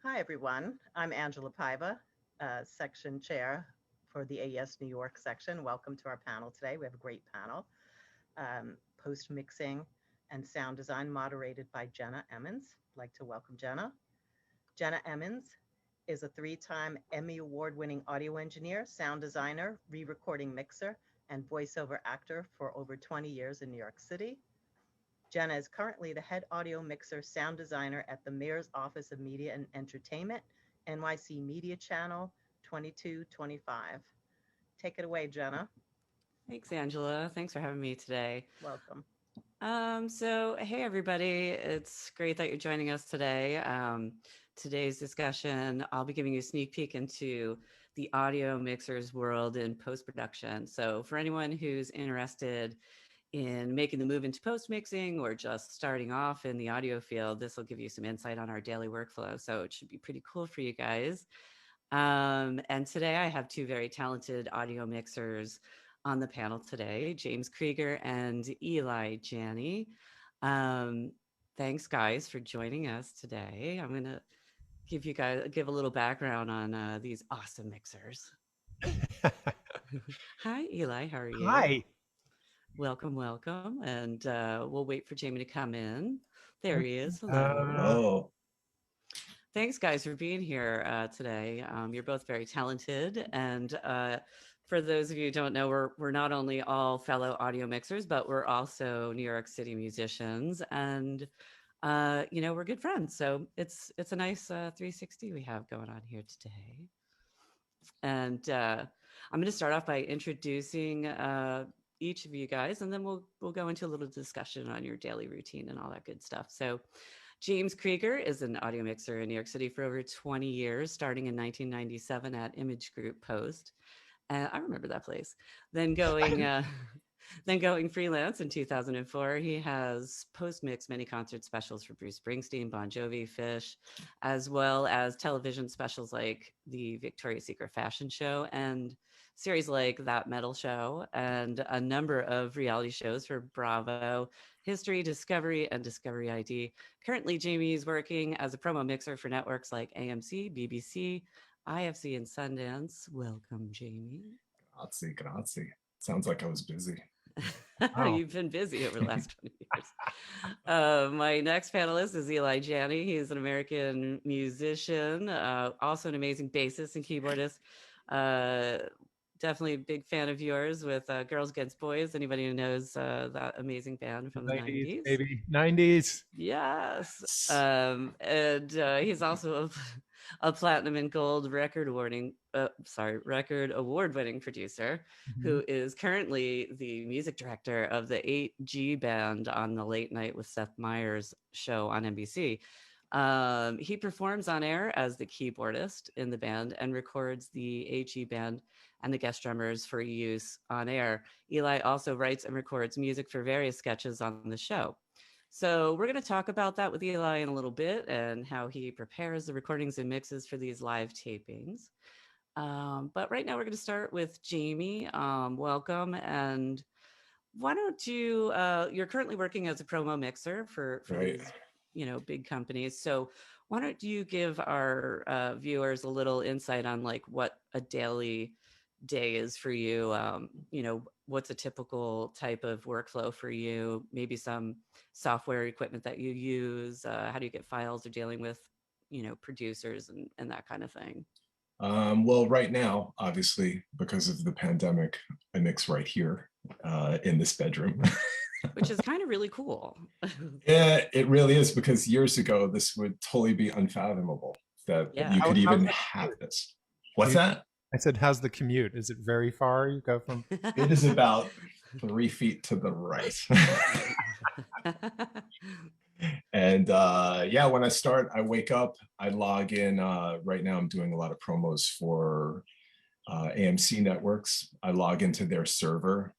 Hi, everyone. I'm Angela Paiva, section chair for the AES New York section. Welcome to our panel today. We have a great panel. Post mixing and sound design moderated by Jenna Emens. I'd like to welcome Jenna. Jenna Emens is a three-time Emmy Award winning audio engineer, sound designer, re-recording mixer, and voiceover actor for over 20 years in New York City. Jenna is currently the head audio mixer sound designer at the Mayor's Office of Media and Entertainment, NYC Media Channel 2225. Take it away, Jenna. Thanks, Angela. Thanks for having me today. Welcome. Hey, everybody. It's great that you're joining us today. Today's discussion, I'll be giving you a sneak peek into the audio mixers world in post-production. So for anyone who's interested in making the move into post-mixing or just starting off in the audio field, this will give you some insight on our daily workflow. So it should be pretty cool for you guys. And today I have two very talented audio mixers on the panel today, James Krieger and Eli Janney. Um, Thanks, guys, for joining us today. I'm going to give a little background on these awesome mixers. Hi, Eli. How are you? Hi. Welcome, welcome. And we'll wait for Jamie to come in. There he is. Hello. Hello. Thanks, guys, for being here today. You're both very talented. And for those of you who don't know, we're not only all fellow audio mixers, but we're also New York City musicians. And, we're good friends. So it's a nice 360 we have going on here today. And I'm going to start off by introducing each of you guys, and then we'll go into a little discussion on your daily routine and all that good stuff. So James Krieger is an audio mixer in New York City for over 20 years, starting in 1997 at Image Group Post. I remember that place. Then going freelance in 2004, he has post-mixed many concert specials for Bruce Springsteen, Bon Jovi, Fish, as well as television specials like the Victoria's Secret Fashion Show and series like That Metal Show, and a number of reality shows for Bravo, History, Discovery, and Discovery ID. Currently, Jamie is working as a promo mixer for networks like AMC, BBC, IFC, and Sundance. Welcome, Jamie. Grazie. Sounds like I was busy. Wow. You've been busy over the last 20 years. My next panelist is Eli Janney. He's an American musician, also an amazing bassist and keyboardist. Definitely a big fan of yours with Girls Against Boys. Anybody who knows that amazing band from the 90s? Baby. 90s. Yes. And he's also a platinum and gold record award-winning producer who is currently the music director of the 8G band on the Late Night with Seth Meyers show on NBC. He performs on air as the keyboardist in the band and records the 8G band and the guest drummers for use on air. Eli also writes and records music for various sketches on the show. So we're going to talk about that with Eli in a little bit and how he prepares the recordings and mixes for these live tapings. But right now we're going to start with Jamie. Welcome. And why don't you, you're currently working as a promo mixer for Right. these, big companies. So why don't you give our viewers a little insight on like what a daily day is for you? What's a typical type of workflow for you? Maybe some software equipment that you use. How do you get files or dealing with, producers and that kind of thing? Well, right now, obviously, because of the pandemic, I mix right here in this bedroom. Which is kind of really cool. Yeah, it really is, because years ago, this would totally be unfathomable that you could even have this. What's that? I said, how's the commute? Is it very far? You go from... It is about 3 feet to the right. And when I start, I wake up, I log in. Right now, I'm doing a lot of promos for AMC networks. I log into their server.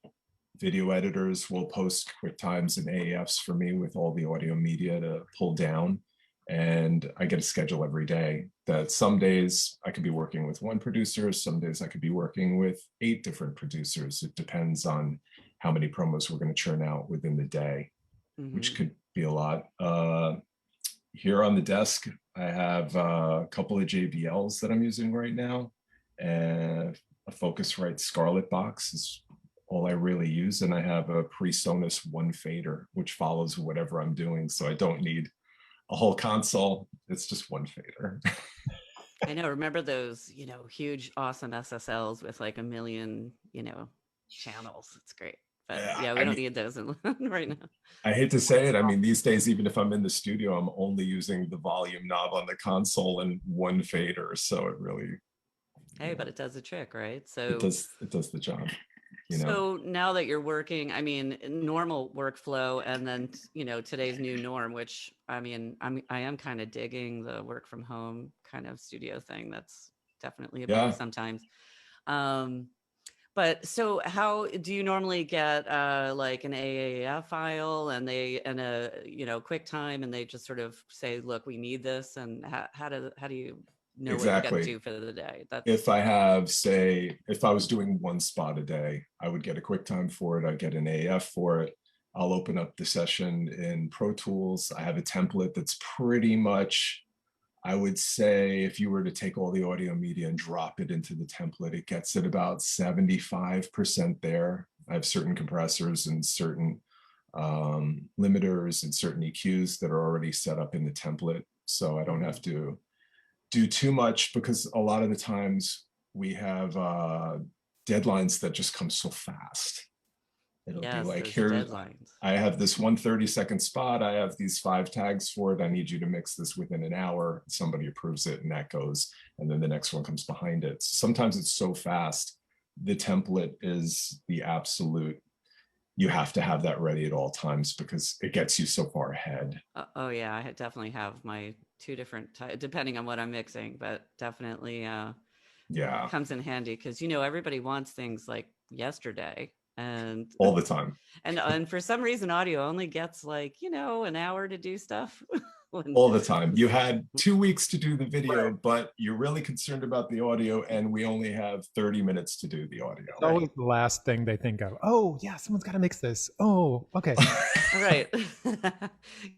Video editors will post QuickTimes and AEFs for me with all the audio media to pull down. And I get a schedule every day that some days I could be working with one producer, some days I could be working with 8 different producers. It depends on how many promos we're going to churn out within the day, which could be a lot. here on the desk, I have a couple of JBLs that I'm using right now, and a Focusrite Scarlett box is all I really use. And I have a PreSonus one fader, which follows whatever I'm doing. So I don't need a whole console. It's just one fader. I know. Remember those, huge, awesome SSLs with like a million, channels. It's great. But yeah, we don't need those right now. I hate to say it. I mean, these days, even if I'm in the studio, I'm only using the volume knob on the console and one fader. So it really. Hey, but it does the trick, right? So it does the job. So now that you're working, I mean, normal workflow, and then today's new norm, which I mean, I am kind of digging the work from home kind of studio thing. That's definitely a bit sometimes. But so how do you normally get like an AAF file and a QuickTime, and they just sort of say, look, we need this, and how do you know what you got to do for the day? If I have, say, if I was doing one spot a day, I would get a QuickTime for it. I'd get an AF for it. I'll open up the session in Pro Tools. I have a template that's pretty much, I would say, if you were to take all the audio media and drop it into the template, it gets at about 75% there. I have certain compressors and certain limiters and certain EQs that are already set up in the template. So I don't have to do too much, because a lot of the times we have deadlines that just come so fast. It'll be like, here, I have this 130-second spot. I have these 5 tags for it. I need you to mix this within an hour. Somebody approves it and that goes. And then the next one comes behind it. Sometimes it's so fast. The template is the absolute, you have to have that ready at all times because it gets you so far ahead. Oh yeah, I definitely have my 2 different types, depending on what I'm mixing, but definitely comes in handy because everybody wants things like yesterday and all the time. And for some reason audio only gets like, an hour to do stuff. All the time. You had 2 weeks to do the video, but you're really concerned about the audio, and we only have 30 minutes to do the audio. It's always the last thing they think of. Oh, yeah, someone's got to mix this. Oh, okay. Right.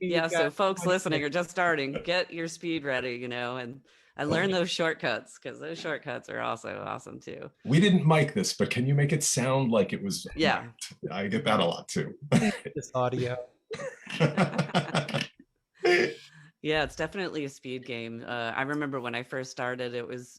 Yeah, so folks listening are just starting. Get your speed ready, and learn those shortcuts, because those shortcuts are also awesome too. We didn't mic this, but can you make it sound like it was? Yeah. Mic'd? I get that a lot too. This audio. Yeah, it's definitely a speed game. I remember when I first started, it was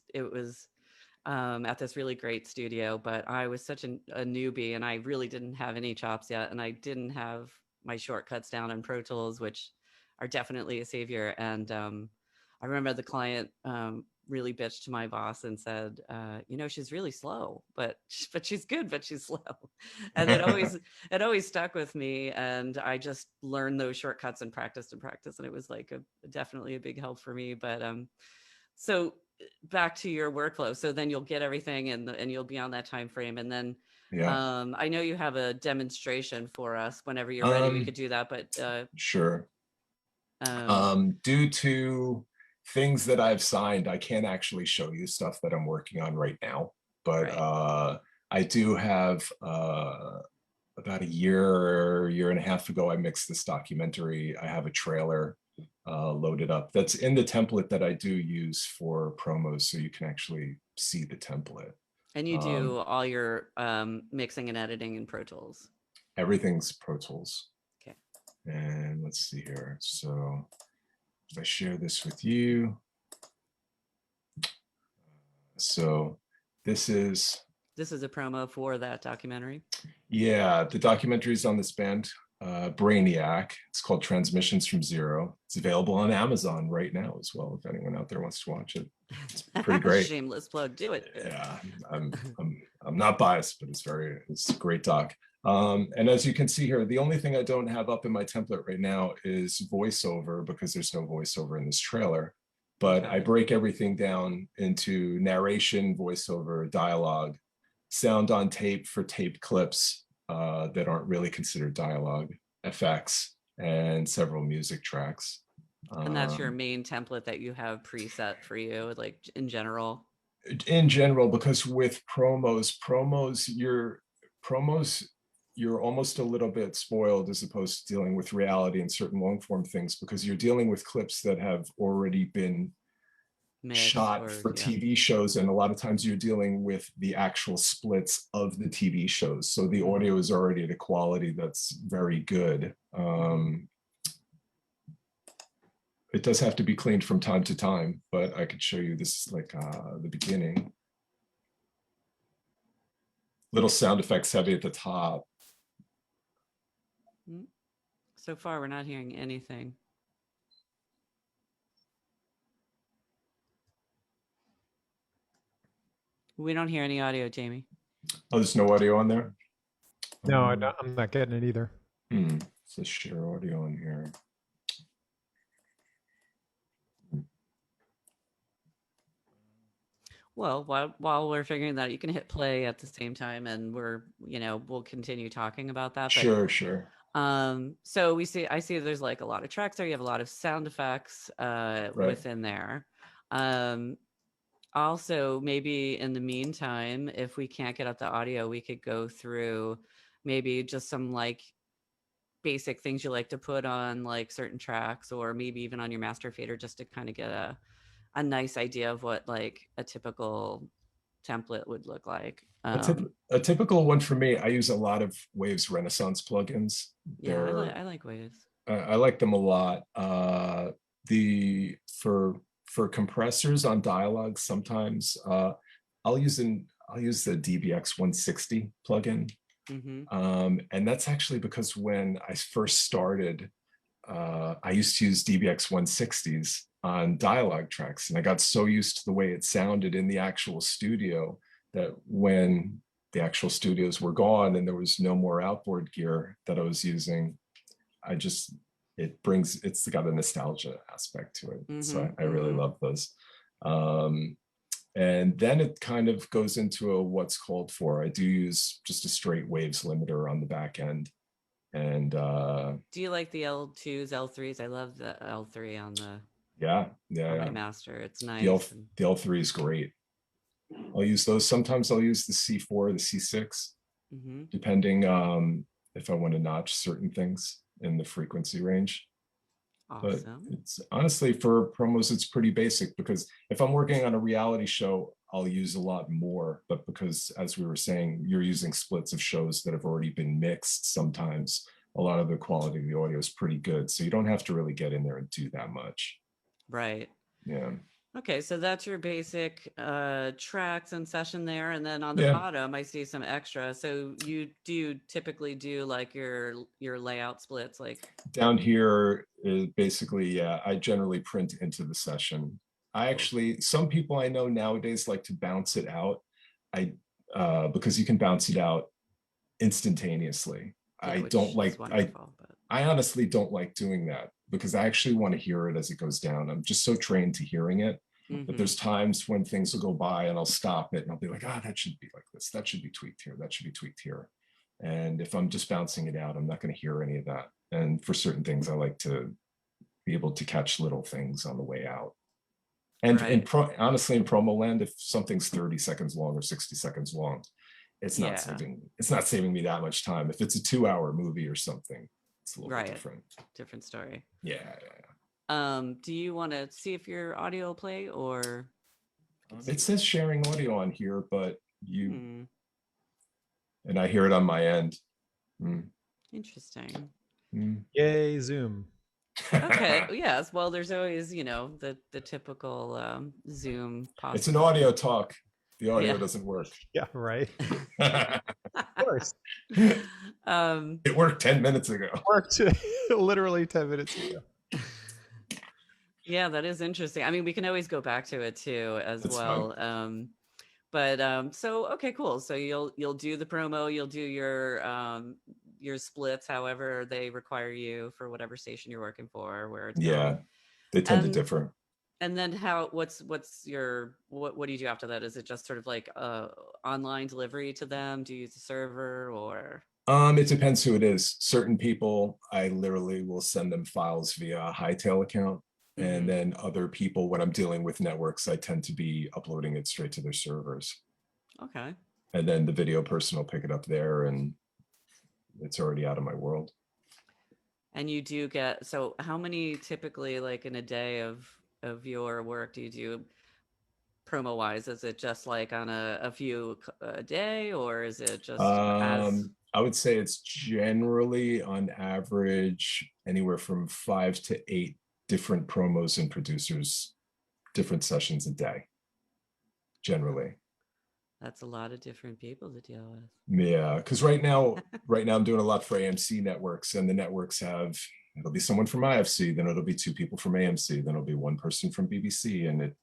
at this really great studio, but I was such a newbie, and I really didn't have any chops yet, and I didn't have my shortcuts down in Pro Tools, which are definitely a savior. And I remember the client really bitched to my boss and said, she's really slow, but she's good, but she's slow. And it always stuck with me. And I just learned those shortcuts and practiced. And it was like definitely a big help for me. But so back to your workflow. So then you'll get everything and you'll be on that time frame. And then I know you have a demonstration for us whenever you're ready. We could do that, but sure. Due to things that I've signed, I can't actually show you stuff that I'm working on right now, but I do have about a year and a half ago, I mixed this documentary. I have a trailer loaded up that's in the template that I do use for promos, so you can actually see the template. And you do all your mixing and editing in Pro Tools? Everything's Pro Tools. Okay. And let's see here. So if I share this with you. So this is a promo for that documentary? Yeah, the documentary is on this band, Brainiac. It's called Transmissions from Zero. It's available on Amazon right now as well, if anyone out there wants to watch it. It's pretty great. Shameless plug, do it. Yeah, I'm not biased, but it's a great doc. And as you can see here, the only thing I don't have up in my template right now is voiceover, because there's no voiceover in this trailer. But I break everything down into narration, voiceover, dialogue, sound on tape for taped clips that aren't really considered dialogue, effects, and several music tracks. And that's your main template that you have preset for you, like in general? In general, because with promos, you're almost a little bit spoiled as opposed to dealing with reality and certain long form things, because you're dealing with clips that have already been shot for TV shows. And a lot of times you're dealing with the actual splits of the TV shows. So the audio is already at a quality that's very good. It does have to be cleaned from time to time, but I could show you this, like the beginning. Little sound effects heavy at the top. So far, we're not hearing anything. We don't hear any audio, Jamie. Oh, there's no audio on there? No, I'm not getting it either. It says share audio on here. Well, while we're figuring that out, you can hit play at the same time, and we'll continue talking about that. But, sure. So I see there's like a lot of tracks there. You have a lot of sound effects within there. Also, maybe in the meantime, if we can't get out the audio, we could go through maybe just some like basic things you like to put on like certain tracks, or maybe even on your master fader, just to kind of get a nice idea of what like a typical template would look like. A typical one for me, I use a lot of Waves Renaissance plugins. Yeah, I like Waves. I like them a lot. For compressors on dialogue, sometimes I'll use the DBX 160 plugin. And that's actually because when I first started, I used to use DBX 160s on dialogue tracks, and I got so used to the way it sounded in the actual studio that when the actual studios were gone and there was no more outboard gear that I was using, it's got a nostalgia aspect to it. So I really love those. And then it kind of goes into what's called for. I do use just a straight waves limiter on the back end. And do you like the L2s, L3s? I love the L3 on the my master. It's nice. The L3 is great. I'll use those. Sometimes I'll use the C4, the C6, depending if I want to notch certain things in the frequency range. Awesome. But it's honestly, for promos, it's pretty basic, because if I'm working on a reality show, I'll use a lot more. But because, as we were saying, you're using splits of shows that have already been mixed, sometimes a lot of the quality of the audio is pretty good. So you don't have to really get in there and do that much. Right. Yeah. Okay, so that's your basic tracks and session there, and then on the bottom I see some extra. So you typically do like your layout splits, like down here is basically I generally print into the session. Some people I know nowadays like to bounce it out. Because you can bounce it out instantaneously. I honestly don't like doing that, because I actually want to hear it as it goes down. I'm just so trained to hearing it. But there's times when things will go by and I'll stop it and I'll be like, that should be like this. That should be tweaked here. That should be tweaked here. And if I'm just bouncing it out, I'm not going to hear any of that. And for certain things, I like to be able to catch little things on the way out. And honestly, in promo land, if something's 30 seconds long or 60 seconds long, it's not saving me that much time. If it's a 2-hour movie or something, it's a little bit different. Different story. Yeah. Do you want to see if your audio will play, or? It says sharing audio on here, but and I hear it on my end. Interesting. Yay, Zoom. Okay. Yes. Well, there's always, the typical Zoom possible. It's an audio talk. The audio doesn't work. Yeah, right. Of course. It worked 10 minutes ago. Worked literally 10 minutes ago. Yeah, that is interesting. I mean, we can always go back to it too, as well. Fine. So okay, cool. So you'll do the promo, you'll do your splits, however they require you for whatever station you're working for, where it's going. They tend to differ. And then what do you do after that? Is it just sort of like online delivery to them? Do you use a server, or? It depends who it is. Certain people, I literally will send them files via a Hightail account. And then other people, when I'm dealing with networks, I tend to be uploading it straight to their servers. Okay. And then the video person will pick it up there and it's already out of my world. And you do get, so how many typically, like in a day of your work do you do promo wise? Is it just like on a few a day, or is it just as I would say it's generally on average anywhere from 5 to 8 different promos and producers, different sessions a day, generally. that's a lot of different people to deal with. Yeah, because right now I'm doing a lot for AMC networks, and the networks have, it'll be someone from IFC, then it'll be 2 people from AMC, then it'll be 1 person from BBC, and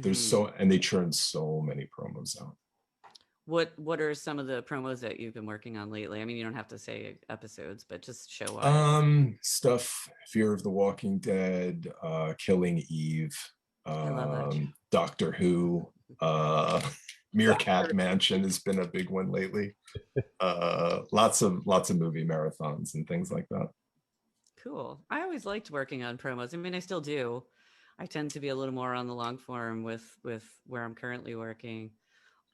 there's and they churn so many promos out. What are some of the promos that you've been working on lately? I mean, you don't have to say episodes, but just show up. Stuff, Fear of the Walking Dead, Killing Eve, I love that. Doctor Who, Meerkat Mansion has been a big one lately. Lots of movie marathons and things like that. Cool. I always liked working on promos. I mean, I still do. I tend to be a little more on the long form with where I'm currently working.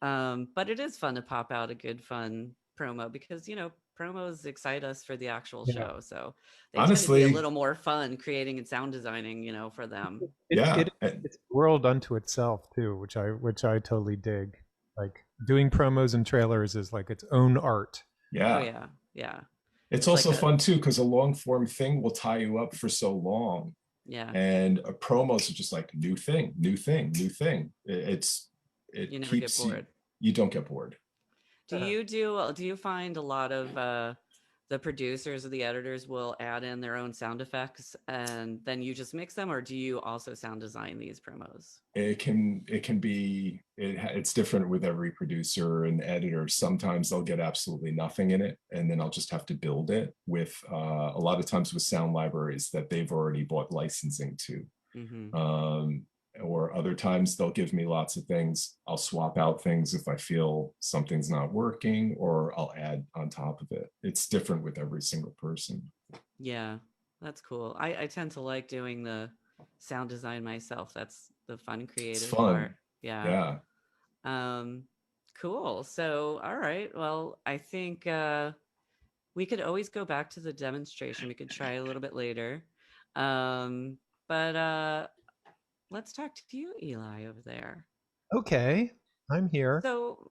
But it is fun to pop out a good fun promo because, you know, promos excite us for the actual show. So they honestly tend to be a little more fun creating and sound designing, you know, for them. It's a world unto itself too, which I totally dig. Like doing promos and trailers is like its own art. Yeah. Oh yeah. Yeah. It's also fun too, because a long form thing will tie you up for so long. Yeah. And a promos are just like new thing. It you never keeps get bored. You don't get bored. Do you find a lot of the producers or the editors will add in their own sound effects and then you just mix them, or do you also sound design these promos? It's different with every producer and editor. Sometimes they'll get absolutely nothing in it, and then I'll just have to build it with a lot of times with sound libraries that they've already bought licensing to. Or other times they'll give me lots of things. I'll swap out things if I feel something's not working, or I'll add on top of it. It's different with every single person. Yeah, that's cool. I tend to like doing the sound design myself. That's the fun, creative part. Yeah. Cool. So, all right. Well, I think we could always go back to the demonstration. We could try a little bit later. But let's talk to you, Eli, over there. Okay, I'm here. So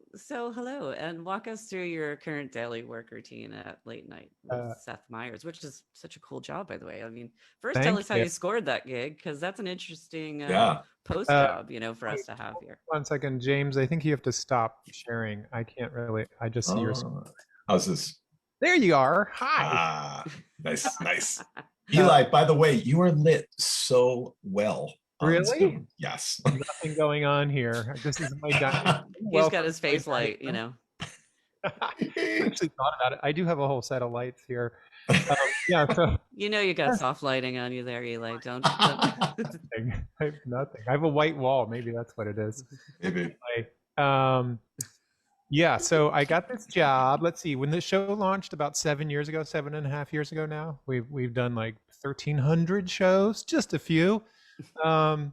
hello, and walk us through your current daily work routine at Late Night with Seth Meyers, which is such a cool job, by the way. I mean, first tell us how you scored that gig, because that's an interesting post job, you know, for us to have here. 1 second, James. I think you have to stop sharing. I can't really. I just see your screen. How's this? There you are. Hi. Nice. Eli, by the way, you are lit so well. Really? Yes. Nothing going on here. This is my dining. He's got his face light, you know. I actually thought about it. I do have a whole set of lights here. Yeah. So you know you got soft lighting on you there, Eli. Don't. I have nothing. I have a white wall. Maybe that's what it is. Maybe. Yeah. So I got this job. Let's see. When the show launched about 7.5 years ago now, we've done like 1,300 shows, just a few. I'm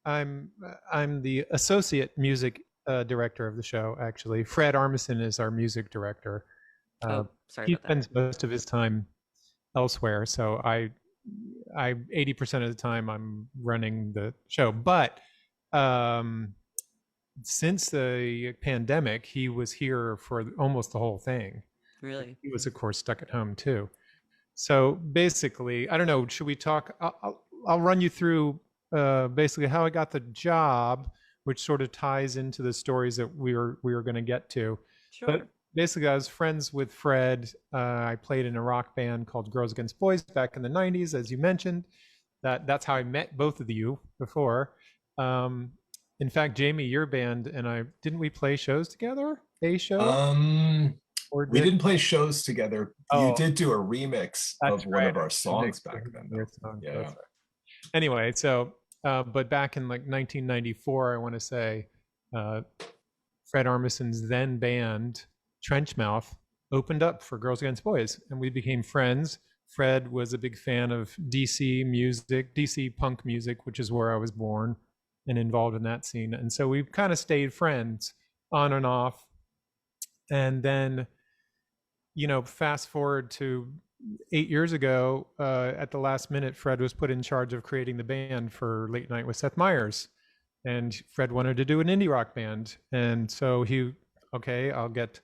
the associate music director of the show. Actually, Fred Armisen is our music director. He spends most of his time elsewhere, so I 80% of the time I'm running the show. But since the pandemic, he was here for almost the whole thing. Really? He was, of course, stuck at home too. So basically, I don't know. Should we talk? I'll run you through basically how I got the job, which sort of ties into the stories that we were going to get to. Sure. But basically, I was friends with Fred. I played in a rock band called Girls Against Boys back in the 90s, as you mentioned. That's how I met both of you before. In fact, Jamie, your band and I, didn't we play shows together? A show? We didn't play shows together. You did do a remix of one of our songs back then. Yeah. Anyway, so but back in like 1994, I want to say, Fred Armisen's then band Trenchmouth opened up for Girls Against Boys, and we became friends. Fred was a big fan of DC music, DC punk music, which is where I was born and involved in that scene. And so we kind of stayed friends on and off. And then fast forward to 8 years ago, at the last minute, Fred was put in charge of creating the band for Late Night with Seth Meyers. And Fred wanted to do an indie rock band. And so I'll get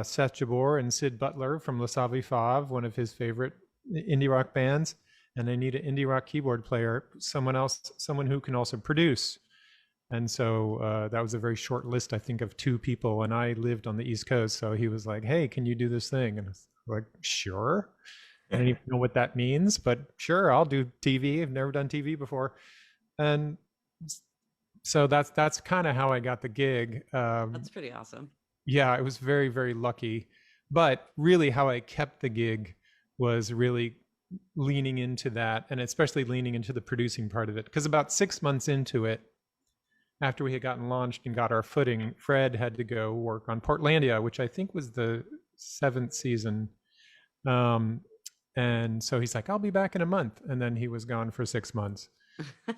Seth Jabor and Sid Butler from La Savi Fav, one of his favorite indie rock bands. And I need an indie rock keyboard player, someone who can also produce. And so that was a very short list, I think, of 2 people. And I lived on the East Coast. So he was like, hey, can you do this thing? And I was like, sure. I don't even know what that means, but sure, I'll do TV. I've never done TV before. And so that's kind of how I got the gig. That's pretty awesome. Yeah, I was very, very lucky. But really how I kept the gig was really leaning into that, and especially leaning into the producing part of it. Because about 6 months into it, after we had gotten launched and got our footing, Fred had to go work on Portlandia, which I think was the 7th season. And so he's like, I'll be back in a month. And then he was gone for 6 months.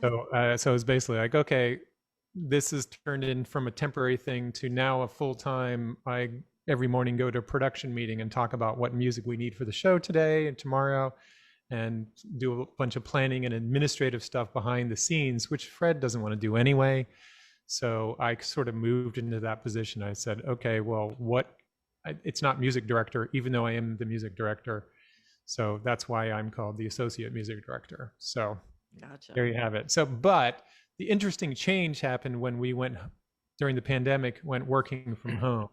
So it was basically like, okay, this is turned in from a temporary thing to now a full-time. I every morning go to a production meeting and talk about what music we need for the show today and tomorrow, and do a bunch of planning and administrative stuff behind the scenes, which Fred doesn't want to do anyway. So I sort of moved into that position. I said, okay, well, it's not music director, even though I am the music director. So that's why I'm called the associate music director. So Gotcha. There you have it. So, but the interesting change happened when we went, during the pandemic, went working from home.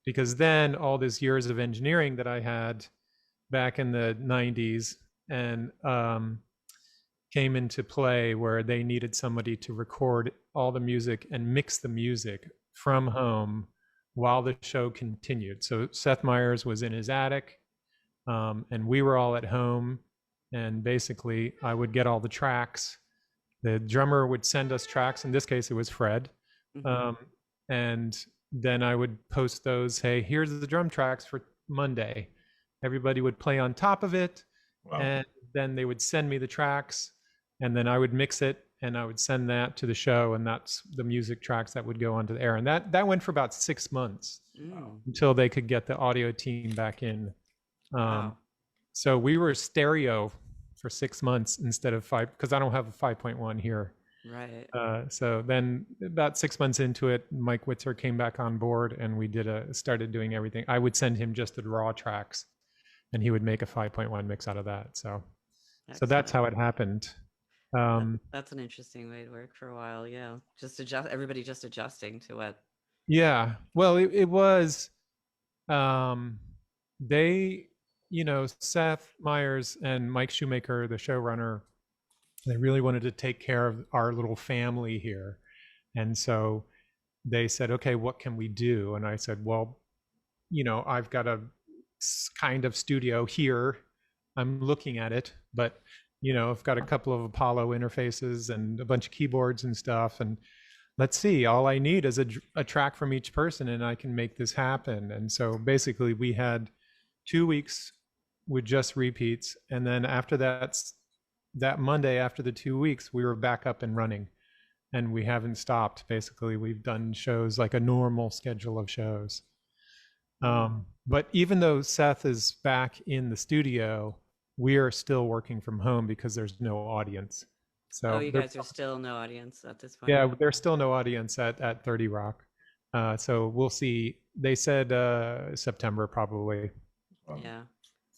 Because then all these years of engineering that I had back in the 90s and came into play, where they needed somebody to record all the music and mix the music from home while the show continued. So Seth Meyers was in his attic, and we were all at home, and basically I would get all the tracks. The drummer would send us tracks. In this case, it was Fred. And then I would post those, hey, here's the drum tracks for Monday. Everybody would play on top of it. Wow. And then they would send me the tracks, and then I would mix it, and I would send that to the show, and that's the music tracks that would go onto the air. And that went for about 6 months until they could get the audio team back in. Wow. So we were stereo for 6 months instead of 5, because I don't have a 5.1 here. Right. So then about 6 months into it, Mike Witzer came back on board, and we started doing everything. I would send him just the raw tracks, and he would make a 5.1 mix out of that. So that's how it happened. That's an interesting way to work for a while. Yeah. Everybody just adjusting to it. Yeah. Well, it was, Seth Meyers and Mike Shoemaker, the showrunner, they really wanted to take care of our little family here. And so they said, okay, what can we do? And I said, well, I've got a kind of studio here. I'm looking at it, but, I've got a couple of Apollo interfaces and a bunch of keyboards and stuff. And let's see, all I need is a track from each person, and I can make this happen. And so basically we had 2 weeks with just repeats. And then after that Monday, after the 2 weeks, we were back up and running, and we haven't stopped. Basically, we've done shows like a normal schedule of shows. But even though Seth is back in the studio, we are still working from home because there's no audience. So you guys are still no audience at this point? Yeah, there's still no audience at 30 Rock. So we'll see. They said September probably. Yeah.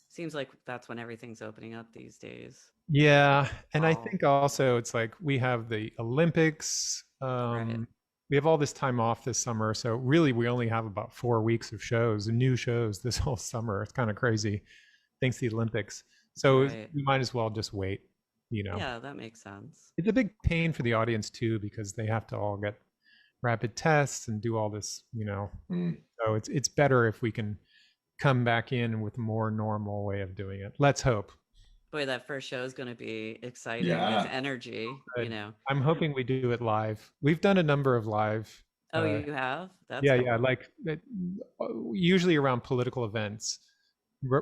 Seems like that's when everything's opening up these days. Yeah. And Wow. I think also it's like we have the Olympics. Right. We have all this time off this summer. So really we only have about 4 weeks of shows, new shows this whole summer. It's kind of crazy thanks to the Olympics. So Right. we might as well just wait, Yeah, that makes sense. It's a big pain for the audience too, because they have to all get rapid tests and do all this, So it's better if we can come back in with a more normal way of doing it. Let's hope. Boy, that first show is going to be exciting Yeah. with energy, Good. I'm hoping we do it live. We've done a number of live. Oh, you have? That's Yeah, cool. like usually around political events,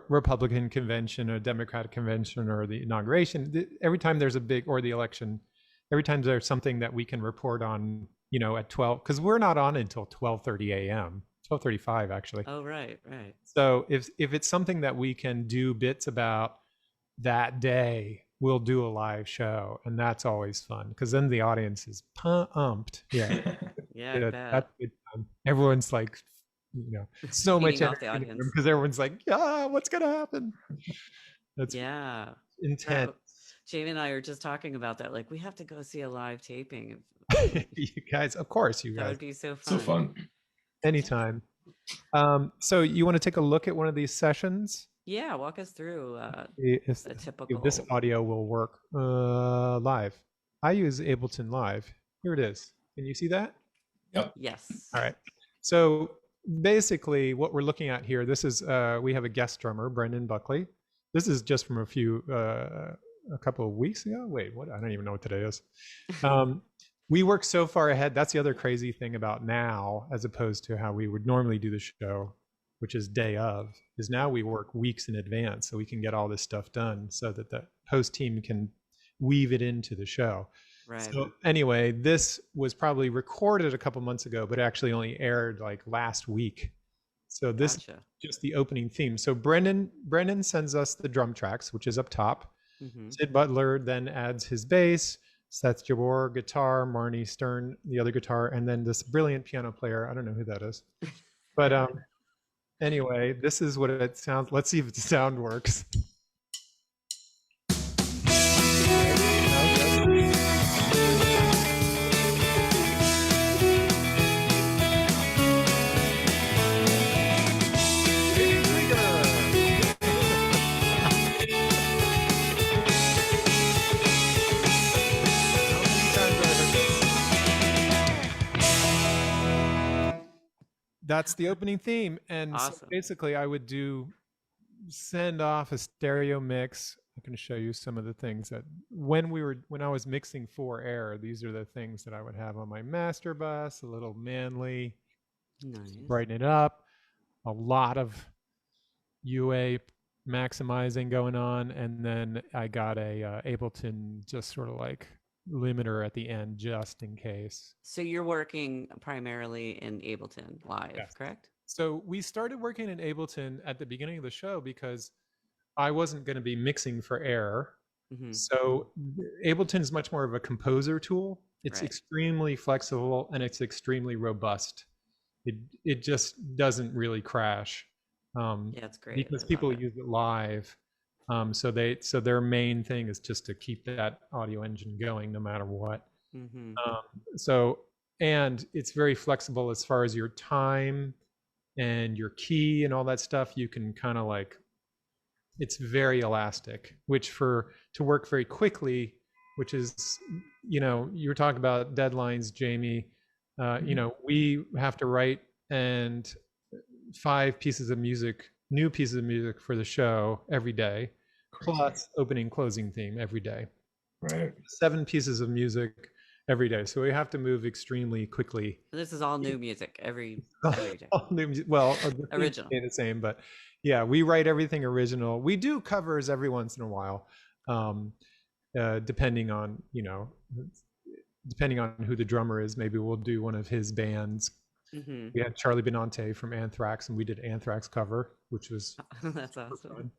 Republican convention or Democratic convention or the inauguration. Every time there's or the election, every time there's something that we can report on, at 12, because we're not on until 12:30 a.m. 12:35 actually. Oh, right. So if it's something that we can do bits about that day, we'll do a live show, and that's always fun because then the audience is pumped. Yeah, Yeah, I bet. that's good fun. Everyone's like, so much Feeding off the energy in the room audience. because everyone's like, yeah, what's gonna happen? That's Yeah. intense. Jamie and I are just talking about that. Like, we have to go see a live taping. You guys, of course, you That guys, would be so fun. So fun. anytime. So you want to take a look at one of these sessions? Yeah, walk us through If a typical. this audio will work live. I use Ableton Live. Here it is. Can you see that? Yep. Yes. All right. So basically what we're looking at here, this is, we have a guest drummer, Brendan Buckley. This is just from a couple of weeks ago. Wait, what? I don't even know what today is. We work so far ahead. That's the other crazy thing about now, as opposed to how we would normally do the show, which is day of, is now we work weeks in advance so we can get all this stuff done so that the host team can weave it into the show. Right. So anyway, this was probably recorded a couple months ago, but actually only aired like last week. So this is just the opening theme. So Brendan sends us the drum tracks, which is up top. Mm-hmm. Sid Butler then adds his bass, Seth Jabor guitar, Marnie Stern the other guitar, and then this brilliant piano player. I don't know who that is, but anyway, this is what it sounds. Let's see if the sound works. That's the opening theme. And awesome. So basically I would send off a stereo mix. I can show you some of the things that when I was mixing for air, these are the things that I would have on my master bus, a little manly, nice. Brighten it up, a lot of UA maximizing going on. And then I got a Ableton just sort of like limiter at the end just in case. So you're working primarily in Ableton Live, yes. Correct? So we started working in Ableton at the beginning of the show because I wasn't going to be mixing for air. Mm-hmm. So Ableton is much more of a composer tool. It's extremely flexible and it's extremely robust. It just doesn't really crash. Yeah, it's great. Because people use it live. So their main thing is just to keep that audio engine going no matter what. Mm-hmm. And it's very flexible as far as your time and your key and all that stuff. You can kind of like, it's very elastic, which to work very quickly, which is, you were talking about deadlines, Jamie. We have to write 5 pieces of music, new pieces of music for the show every day, plus opening, closing theme every day. Right. 7 pieces of music every day. So we have to move extremely quickly. This is all new music every day. All new music. Well, original. The same, but yeah, we write everything original. We do covers every once in a while, depending on who the drummer is. Maybe we'll do one of his bands. Mm-hmm. We had Charlie Benante from Anthrax, and we did Anthrax cover, which was that's awesome.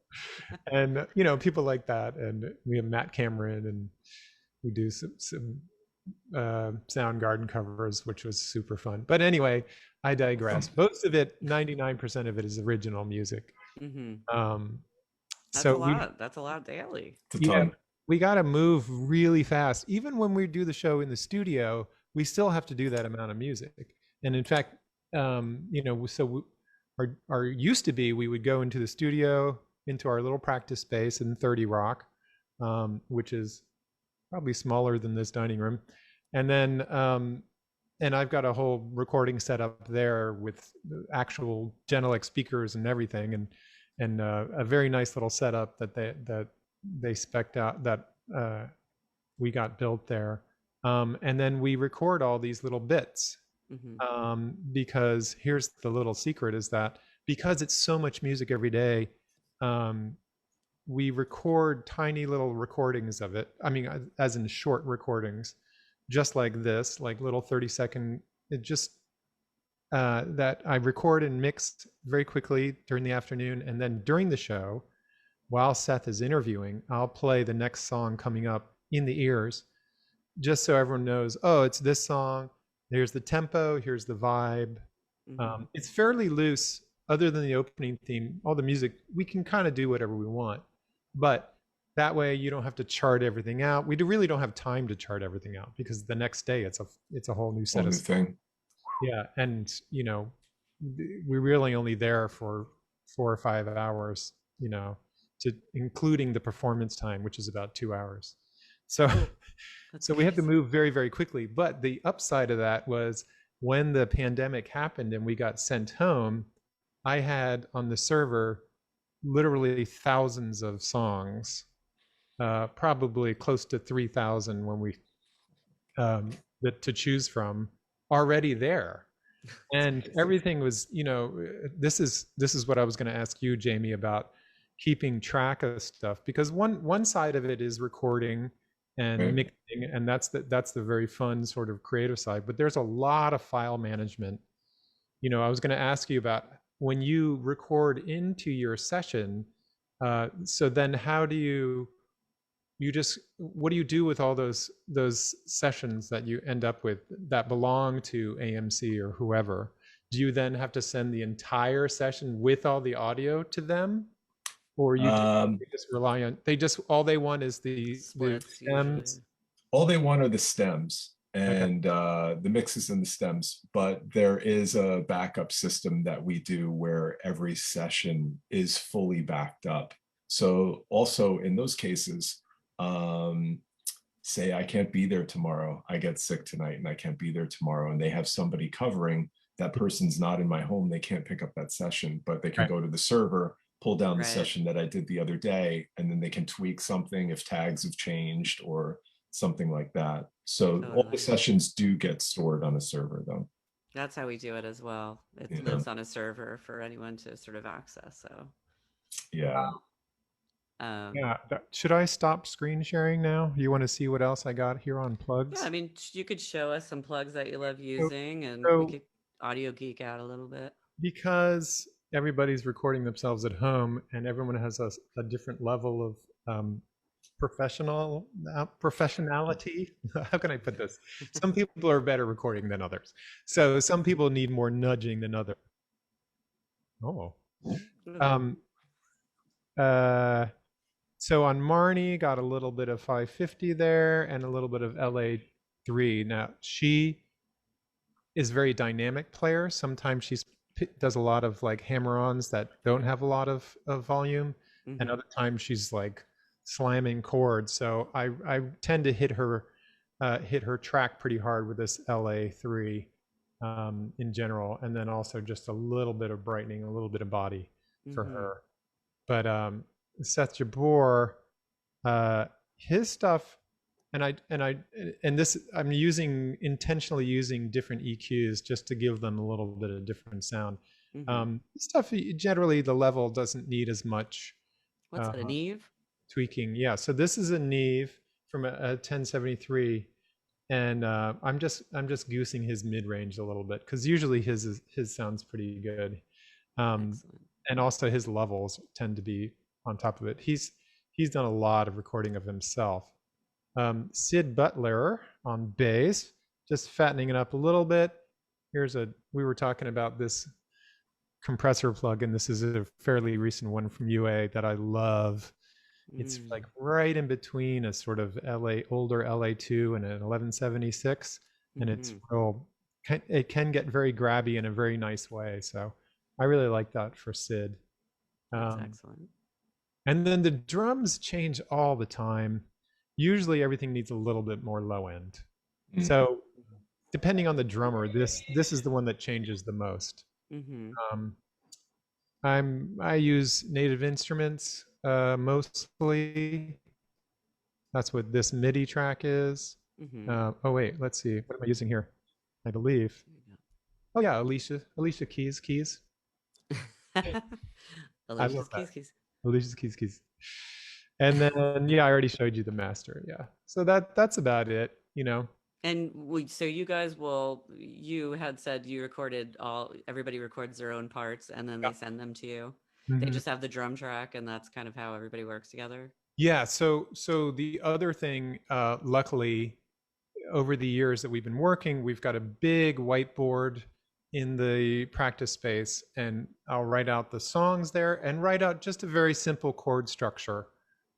And people like that, and we have Matt Cameron, and we do some Soundgarden covers, which was super fun. But anyway, I digress. Most of it, 99% of it, is original music. Mm-hmm. That's a lot daily. Yeah, we got to move really fast. Even when we do the show in the studio, we still have to do that amount of music. And in fact, so our used to be, we would go into the studio, into our little practice space in 30 Rock, which is probably smaller than this dining room. And then, and I've got a whole recording set up there with actual Genelec speakers and everything, and a very nice little setup that they spec'd out, that we got built there. And then we record all these little bits. Mm-hmm. Because here's the little secret, is that because it's so much music every day, we record tiny little recordings of it. I mean, as in short recordings, just like this, like little 30-second. that I record and mix very quickly during the afternoon, and then during the show, while Seth is interviewing, I'll play the next song coming up in the ears, just so everyone knows, oh, it's this song. Here's the tempo. Here's the vibe. It's fairly loose. Other than the opening theme, all the music, we can kind of do whatever we want. But that way you don't have to chart everything out. We really don't have time to chart everything out, because the next day it's a whole new set Whole of new thing. Yeah, and we're really only there for 4 or 5 hours, to including the performance time, which is about 2 hours. So so we have to move very, very quickly. But the upside of that was, when the pandemic happened and we got sent home, I had on the server literally thousands of songs, probably close to 3,000 when we to choose from, already there. And everything was, this is what I was going to ask you, Jamie, about keeping track of stuff, because one side of it is recording and mixing, and that's the very fun sort of creative side. But there's a lot of file management. I was going to ask you about when you record into your session. So then, how do you what do you do with all those sessions that you end up with that belong to AMC or whoever? Do you then have to send the entire session with all the audio to them, or you just rely on all they want is the stems? Usually. All they want are the stems and the mixes and the stems, but there is a backup system that we do where every session is fully backed up. So also in those cases, say I can't be there tomorrow, I get sick tonight and I can't be there tomorrow, and they have somebody covering, that person's not in my home, they can't pick up that session, but they can go to the server, pull down the session that I did the other day, and then they can tweak something if tags have changed or something like that. So all the sessions do get stored on a server, though. That's how we do it as well. It lives on a server for anyone to sort of access. So yeah. Should I stop screen sharing now? You want to see what else I got here on plugs? Yeah, I mean, you could show us some plugs that you love using, and we could audio geek out a little bit. Because everybody's recording themselves at home, and everyone has a different level of professionality. How can I put this? Some people are better recording than others. So some people need more nudging than others. So on Marnie, got a little bit of 550 there and a little bit of LA3. Now, she is a very dynamic player. Sometimes she does a lot of like hammer-ons that don't have a lot of volume, and other times she's like slamming chords. So I tend to hit her track pretty hard with this LA3 in general, and then also just a little bit of brightening, a little bit of body for her. But Seth Jabor, his stuff, I'm intentionally using different EQs just to give them a little bit of different sound. Stuff generally the level doesn't need as much. What's that, a Neve? Tweaking, yeah. So this is a Neve from a 1073, and I'm just goosing his mid range a little bit, because usually his sounds pretty good. And also his levels tend to be on top of it. He's done a lot of recording of himself. Sid Butler on bass, just fattening it up a little bit. We were talking about this compressor plug, and this is a fairly recent one from UA that I love. It's like right in between a sort of older LA2 and an 1176, and it's it can get very grabby in a very nice way. So I really like that for Sid. That's excellent. And then the drums change all the time. Usually everything needs a little bit more low end. So depending on the drummer, this is the one that changes the most. I use Native Instruments mostly. That's what this MIDI track is. Oh wait, let's see. What am I using here? I believe. Oh yeah, Alicia Keys. Alicia's keys. And then I already showed you the master. Yeah. So that's about it, And so you guys you had said you recorded everybody records their own parts and then they send them to you. They just have the drum track and that's kind of how everybody works together. Yeah. So the other thing, luckily, over the years that we've been working, we've got a big whiteboard in the practice space, and I'll write out the songs there and write out just a very simple chord structure,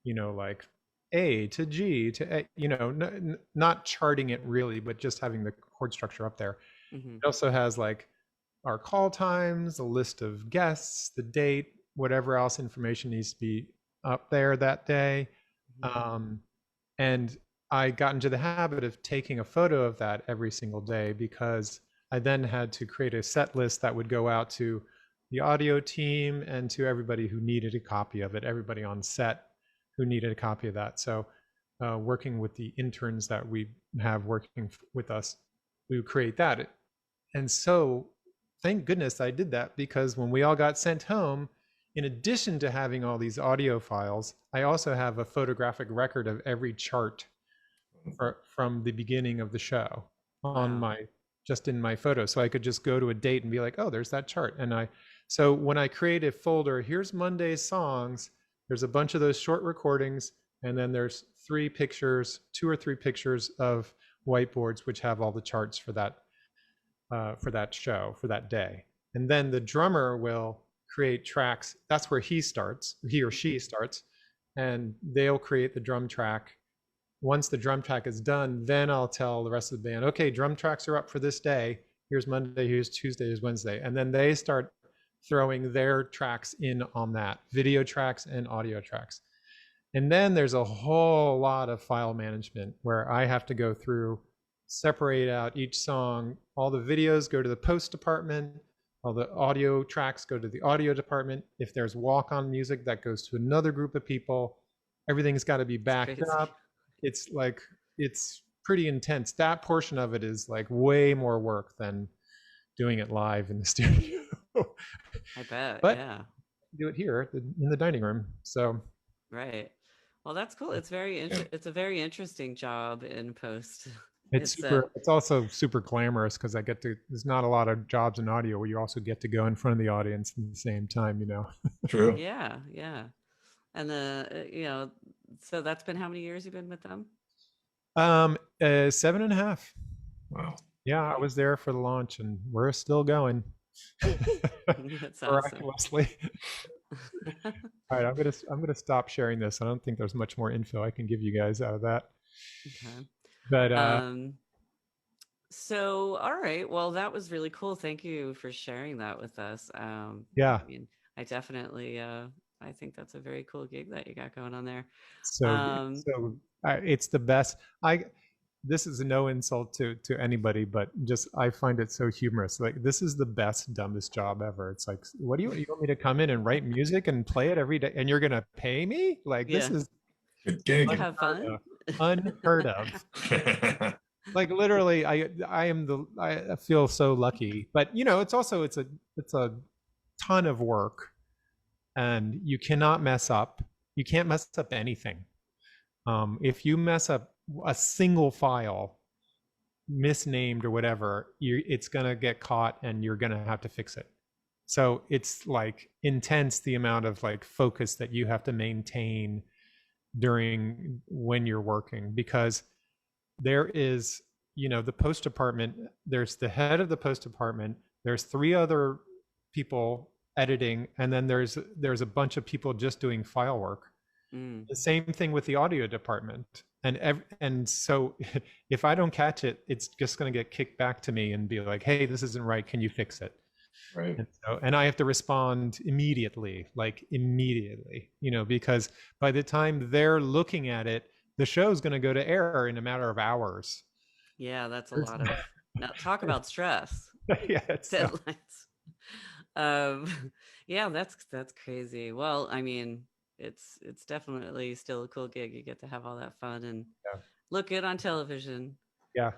like A to G to A, not charting it really, but just having the chord structure up there. It also has like our call times, a list of guests, the date, whatever else information needs to be up there that day. And I got into the habit of taking a photo of that every single day, because I then had to create a set list that would go out to the audio team and to everybody who needed a copy of it, everybody on set who needed a copy of that. So working with the interns that we have working with us, we would create that. And so thank goodness I did that, because when we all got sent home, in addition to having all these audio files, I also have a photographic record of every chart from the beginning of the show on in my photo. So I could just go to a date and be like, oh, there's that chart. And so when I create a folder, here's Monday's songs, there's a bunch of those short recordings, and then there's 2 or 3 pictures of whiteboards, which have all the charts for that show, for that day. And then the drummer will create tracks. That's where he or she starts, and they'll create the drum track. Once the drum track is done, then I'll tell the rest of the band, okay, drum tracks are up for this day. Here's Monday, here's Tuesday, here's Wednesday. And then they start throwing their tracks in on that, video tracks and audio tracks. And then there's a whole lot of file management where I have to go through, separate out each song. All the videos go to the post department. All the audio tracks go to the audio department. If there's walk-on music, that goes to another group of people. Everything's got to be backed up. It's pretty intense. That portion of it is like way more work than doing it live in the studio. I bet. But yeah. Do it here in the dining room. So. Right. Well, that's cool. It's it's a very interesting job in post. It's also super glamorous, because there's not a lot of jobs in audio where you also get to go in front of the audience at the same time, True. Yeah. And so that's been how many years you've been with them? 7.5. Wow. Yeah, I was there for the launch, and we're still going. That's miraculously. All right, I'm gonna stop sharing this. I don't think there's much more info I can give you guys out of that. Okay. But so all right, well, that was really cool. Thank you for sharing that with us. Yeah. I mean, I definitely I think that's a very cool gig that you got going on there. So it's the best. This is no insult to anybody, but just I find it so humorous. Like, this is the best, dumbest job ever. It's like, what do you want me to come in and write music and play it every day, and you're gonna pay me? Like, this is good gig. Have fun. Unheard of. Like, literally, I feel so lucky. But it's a ton of work, and you cannot mess up. You can't mess up anything. If you mess up a single file, misnamed or whatever, it's gonna get caught, and you're gonna have to fix it. So it's like intense, the amount of like focus that you have to maintain when you're working, because there is, the post department, there's the head of the post department, there's 3 other people editing, and then there's a bunch of people just doing file work. The same thing with the audio department. And so if I don't catch it, it's just going to get kicked back to me and be like, hey, this isn't right, can you fix it? Right. And I have to respond immediately, because by the time they're looking at it, the show's going to go to air in a matter of hours. Yeah, that's a lot of. Now, talk about stress. Yeah, deadlines. Yeah, that's crazy. Well, I mean, it's definitely still a cool gig. You get to have all that fun and look good on television. Yeah.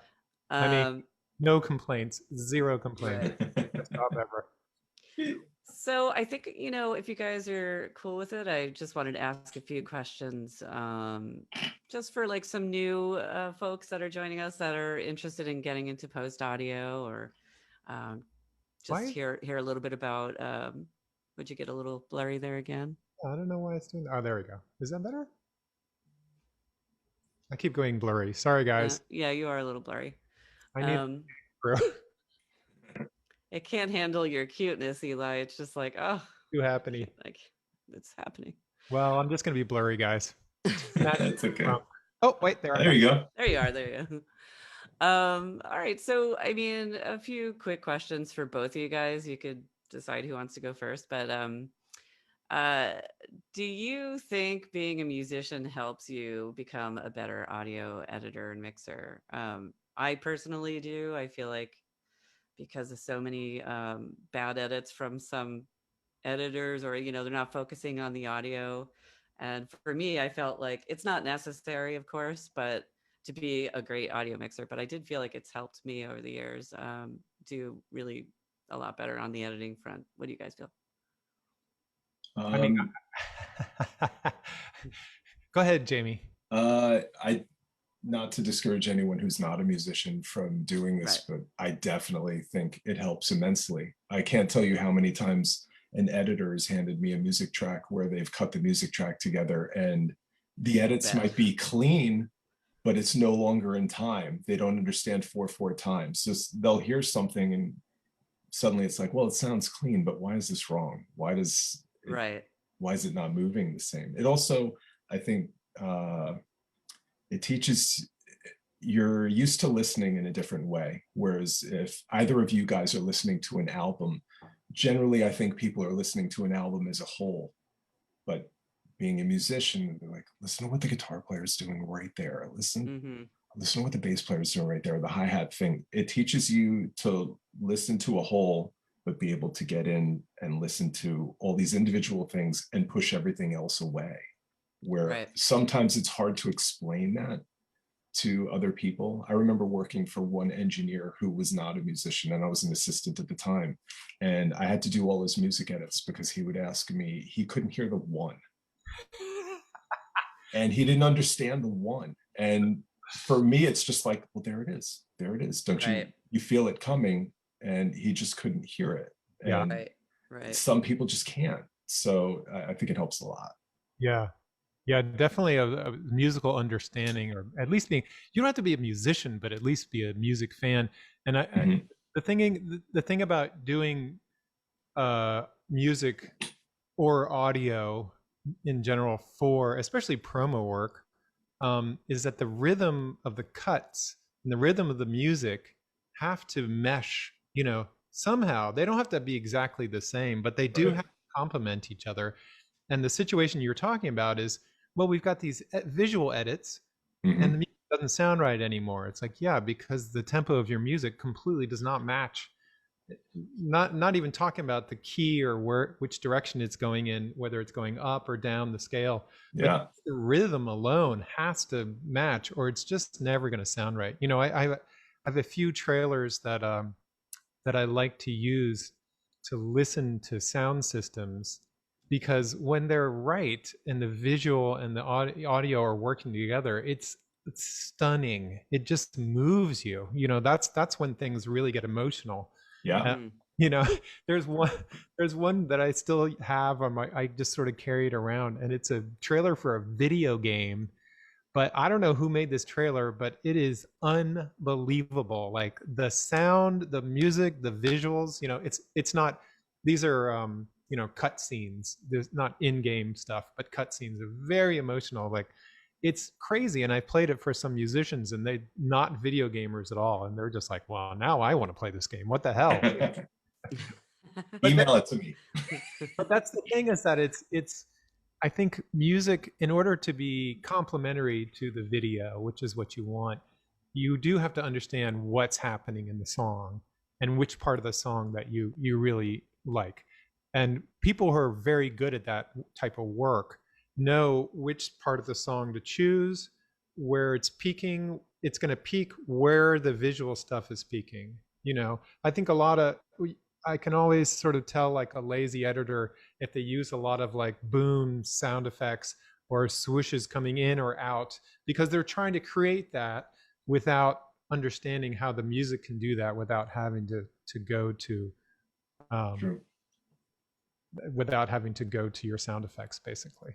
I mean, no complaints, 0 complaints. Best job ever. So I think, if you guys are cool with it, I just wanted to ask a few questions just for like some new folks that are joining us that are interested in getting into post audio, or um, just Why? hear a little bit about. Would you get a little blurry there again? I don't know why it's doing that. Oh, there we go. Is that better? I keep going blurry. Sorry, guys. Yeah, you are a little blurry. I need bro. It can't handle your cuteness, Eli. It's just like, oh, Too happening. like it's happening. Well, I'm just gonna be blurry, guys. That's okay. Oh, wait, there. There you go. There you are. There you go. All right. So, I mean, a few quick questions for both of you guys. You could decide who wants to go first, but do you think being a musician helps you become a better audio editor and mixer? I personally do. I feel like because of so many bad edits from some editors, or they're not focusing on the audio, and for me, I felt like it's not necessary, of course, but to be a great audio mixer, but I did feel like it's helped me over the years do really a lot better on the editing front. What do you guys feel? I mean, go ahead, Jamie. I not to discourage anyone who's not a musician from doing this, Right. but I definitely think it helps immensely. I can't tell you how many times an editor has handed me a music track where they've cut the music track together and the edits might be clean, but it's no longer in time. They don't understand 4/4 times. So they'll hear something and suddenly it's like, well, it sounds clean, but why is this wrong? Why is it not moving the same? It also, I think, it teaches, you're used to listening in a different way. Whereas if either of you guys are listening to an album, generally, I think people are listening to an album as a whole. But being a musician, they're like, listen to what the guitar player is doing right there. Listen to what the bass player is doing right there, the hi-hat thing. It teaches you to listen to a whole, but be able to get in and listen to all these individual things and push everything else away. Where sometimes it's hard to explain that to other people. I remember working for one engineer who was not a musician, and I was an assistant at the time. And I had to do all his music edits because he would ask me, he couldn't hear the one. And he didn't understand the one. And for me, it's just like, well, there it is. There it is. Don't you feel it coming? And he just couldn't hear it. And some people just can't. So I think it helps a lot. Yeah, definitely a musical understanding, or at least being, you don't have to be a musician, but at least be a music fan. And the thing about doing music or audio in general for especially promo work is that the rhythm of the cuts and the rhythm of the music have to mesh, somehow. They don't have to be exactly the same, but they do have to complement each other. And the situation you're talking about is, well, we've got these visual edits and the music doesn't sound right anymore. It's like, yeah, because the tempo of your music completely does not match. Not even talking about the key or which direction it's going in, whether it's going up or down the scale. But the rhythm alone has to match, or it's just never going to sound right. I have a few trailers that I like to use to listen to sound systems, because when they're right and the visual and the audio are working together, it's stunning. It just moves you. That's when things really get emotional. There's one that I still have on I just sort of carry it around, and it's a trailer for a video game. But I don't know who made this trailer, but it is unbelievable. Like the sound, the music, the visuals, it's not, these are cut scenes. There's not in-game stuff, but cut scenes are very emotional. Like it's crazy. And I played it for some musicians, and they're not video gamers at all. And they're just like, well, now I want to play this game. What the hell? Email it to me. But that's the thing, is that it's I think music, in order to be complementary to the video, which is what you want, you do have to understand what's happening in the song and which part of the song that you really like. And people who are very good at that type of work know which part of the song to choose, where it's peaking. It's going to peak where the visual stuff is peaking. I think I can always sort of tell, like, a lazy editor if they use a lot of like boom sound effects or swooshes coming in or out, because they're trying to create that without understanding how the music can do that without having to go to True. without having to go to your sound effects, basically.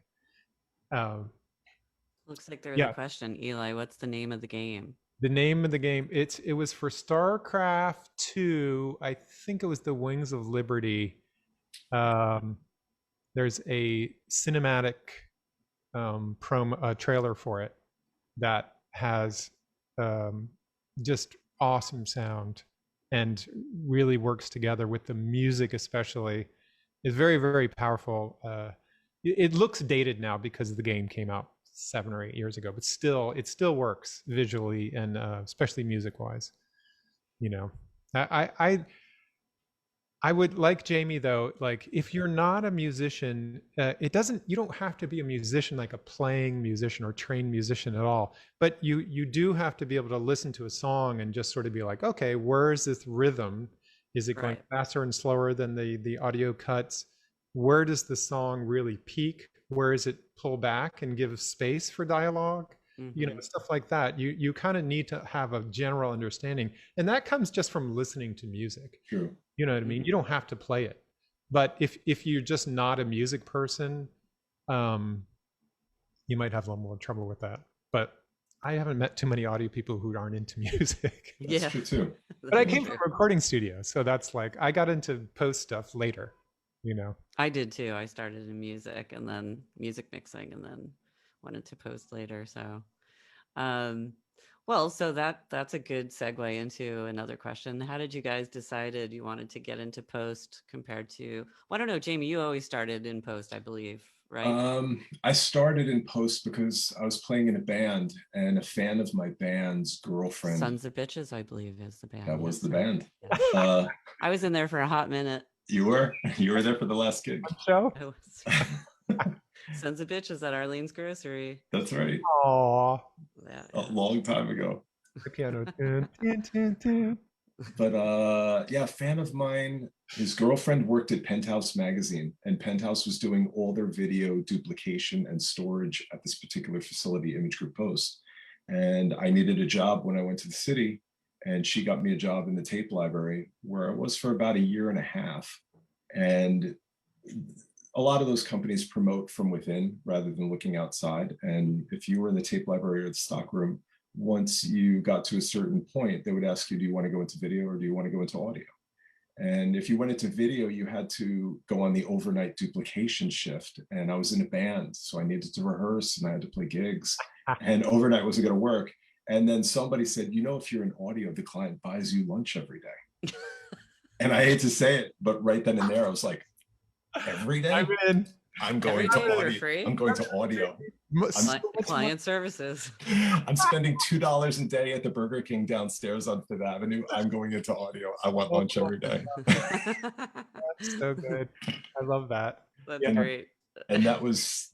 Looks like there's Yeah. a question. Eli, what's the name of the game? The name of the game, it was for StarCraft 2. I think it was the Wings of Liberty. There's a cinematic trailer for it that has just awesome sound and really works together with the music, especially. It's very, very powerful. It looks dated now because the game came out 7 or 8 years ago, but still, it still works visually and especially music-wise. You know, I would, like Jamie, though, like, if you're not a musician, you don't have to be a musician, like a playing musician or trained musician at all, but you do have to be able to listen to a song and just sort of be like, okay, where is this rhythm? Is it going Right. faster and slower than the audio cuts? Where does the song really peak? Where does it pull back and give space for dialogue? You know, Mhm. stuff like that. You kind of need to have a general understanding, and that comes just from listening to music. True. You know what I mean? You don't have to play it, but if you're just not a music person, you might have a little more trouble with that. But I haven't met too many audio people who aren't into music. That's Yeah. true too. But I That's came true. from a recording studio, so that's like, I got into post stuff later. You know. I did too. I started in music and then music mixing and then went into post later. So, well, so that's a good segue into another question. How did you guys decided you wanted to get into post compared to, well, I don't know, Jamie, you always started in post, I believe, right? I started in post because I was playing in a band, and a fan of my band's girlfriend. Sons of Bitches, I believe, is the band. That was yes, the right? band. Yeah. I was in there for a hot minute. You were there for the last gig. Show. I was. Sons of Bitches at Arlene's Grocery. That's right. Aw, Yeah, A long time ago. the piano. Dun, dun, dun, dun. But yeah, a fan of mine, his girlfriend worked at Penthouse magazine, and Penthouse was doing all their video duplication and storage at this particular facility, Image Group Post. And I needed a job when I went to the city, and she got me a job in the tape library, where I was for about a year and a half. And a lot of those companies promote from within rather than looking outside. And if you were in the tape library or the stock room, once you got to a certain point, they would ask you, do you want to go into video or do you want to go into audio? And if you went into video, you had to go on the overnight duplication shift. And I was in a band, so I needed to rehearse and I had to play gigs. And overnight wasn't going to work. And then somebody said, you know, if you're in audio, the client buys you lunch every day. And I hate to say it, but right then and there, I was like, every day? I'm in. I'm going Every to day for audio. free? I'm going to audio. Client services. I'm spending $2 a day at the Burger King downstairs on Fifth Avenue. I'm going into audio. I want lunch every day. So good. I love that. That's Yeah. great. And that was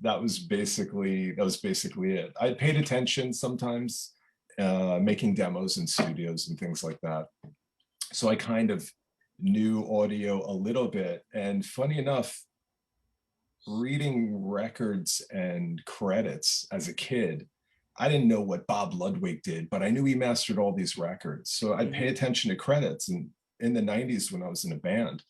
basically it. I paid attention sometimes, making demos in studios and things like that. So I kind of knew audio a little bit. And funny enough, reading records and credits as a kid, I didn't know what Bob Ludwig did, but I knew he mastered all these records. So I'd pay attention to credits. And in the 90s, when I was in a band,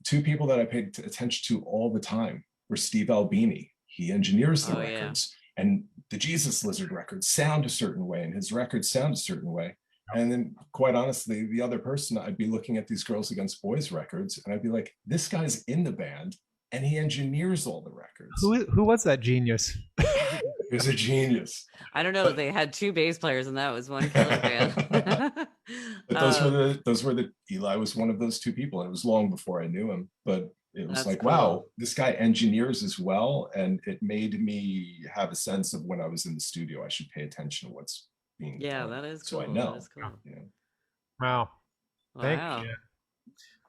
two people that I paid attention to all the time were Steve Albini. He engineers the records. Yeah. And the Jesus Lizard records sound a certain way, and his records sound a certain way. And then, quite honestly, the other person, I'd be looking at these Girls Against Boys records, and I'd be like, this guy's in the band, and he engineers all the records. Who was that genius? He was a genius. I don't know. They had two bass players, and that was one killer band. But those were the Eli was one of those two people, and it was long before I knew him. But it was like, cool. Wow, this guy engineers as well, and it made me have a sense of when I was in the studio, I should pay attention to what's being done. That is cool. So I know. That is cool. Yeah. Wow. Thank you.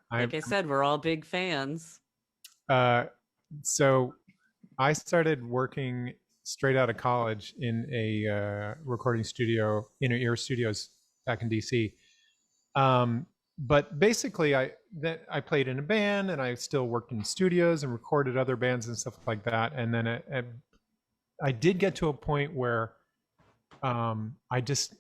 Like I said, we're all big fans. So I started working straight out of college in a recording studio, Inner Ear Studios, back in DC. But basically, I played in a band, and I still worked in studios and recorded other bands and stuff like that. And then I did get to a point where I just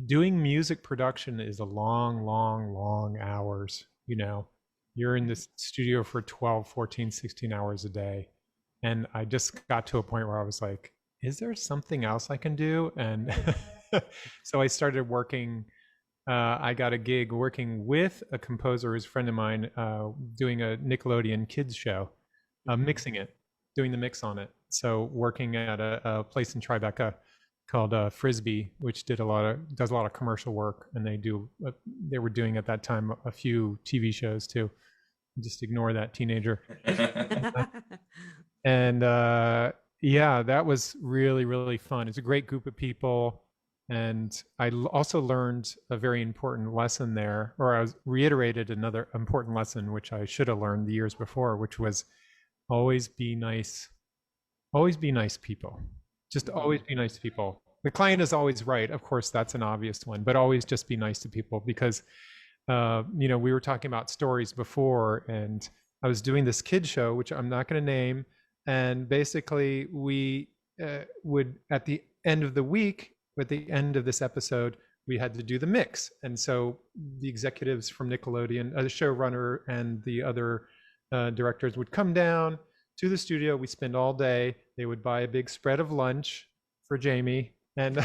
doing music production is a long hours. You know, you're in the studio for 12, 14, 16 hours a day. And I just got to a point where I was like, is there something else I can do? And so I started working. I got a gig working with a composer who's a friend of mine, doing a Nickelodeon kids show, mixing it, doing the mix on it. So working at a place in Tribeca called Frisbee, which does a lot of commercial work, and they were doing at that time a few TV shows too. Just ignore that teenager. And yeah, that was really fun. It's a great group of people. And I also learned a very important lesson there, or I was reiterated another important lesson, which I should have learned the years before, which was always be nice. Always be nice people. Just always be nice to people. The client is always right. Of course, that's an obvious one, but always just be nice to people because, you know, we were talking about stories before, and I was doing this kid show, which I'm not going to name. And basically we would, at the end of the week, at the end of this episode, we had to do the mix. And so the executives from Nickelodeon, the showrunner and the other directors would come down to the studio. We spend all day. They would buy a big spread of lunch for Jamie. And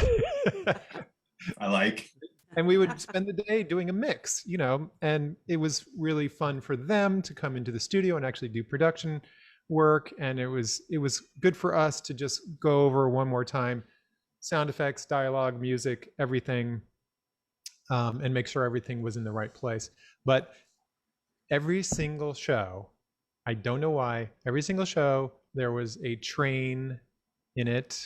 I like. And we would spend the day doing a mix, you know, and it was really fun for them to come into the studio and actually do production work. And it was good for us to just go over one more time sound effects, dialogue, music, everything, and make sure everything was in the right place. But every single show, I don't know why, every single show, there was a train in it.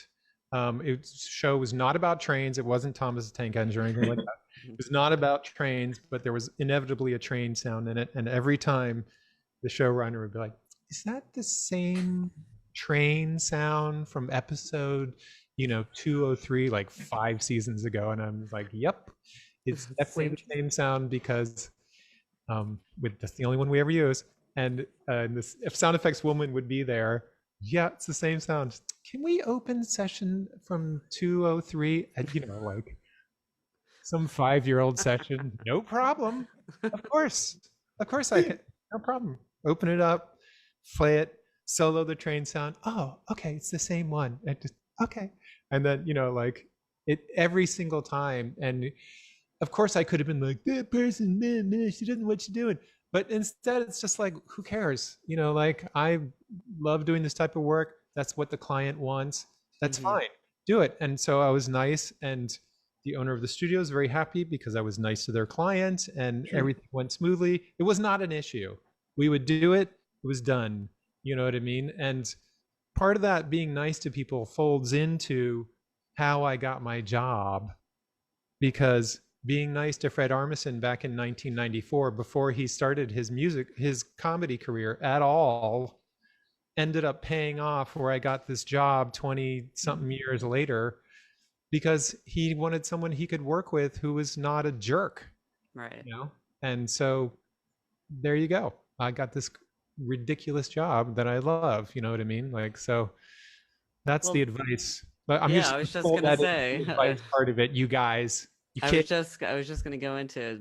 Show was not about trains. It wasn't Thomas the Tank Engine or anything like that. It was not about trains, but there was inevitably a train sound in it. And every time the showrunner would be like, is that the same train sound from episode 203, like 5 seasons ago? And I'm like, yep, it's definitely the same sound because that's the only one we ever use. And this, if sound effects woman would be there, yeah, it's the same sound. Can we open session from 203? And like some 5-year-old session, no problem. Of course I can, no problem. Open it up, play it, solo the train sound. Oh, okay, it's the same one. And just, okay. And then, like it every single time. And of course I could have been like, that person, man, she doesn't know what she's doing. But instead it's just like, who cares? Like I love doing this type of work. That's what the client wants. That's fine. Do it. And so I was nice, and the owner of the studio is very happy because I was nice to their client, and everything went smoothly. It was not an issue. We would do it. It was done. You know what I mean? And part of that being nice to people folds into how I got my job, because being nice to Fred Armisen back in 1994, before he started his comedy career at all, ended up paying off where I got this job 20 something years later, because he wanted someone he could work with who was not a jerk. Right. And so there you go. I got this ridiculous job that I love. You know what I mean? Like, so that's the advice. But I was just going to say part of it, you guys. I was just going to go into,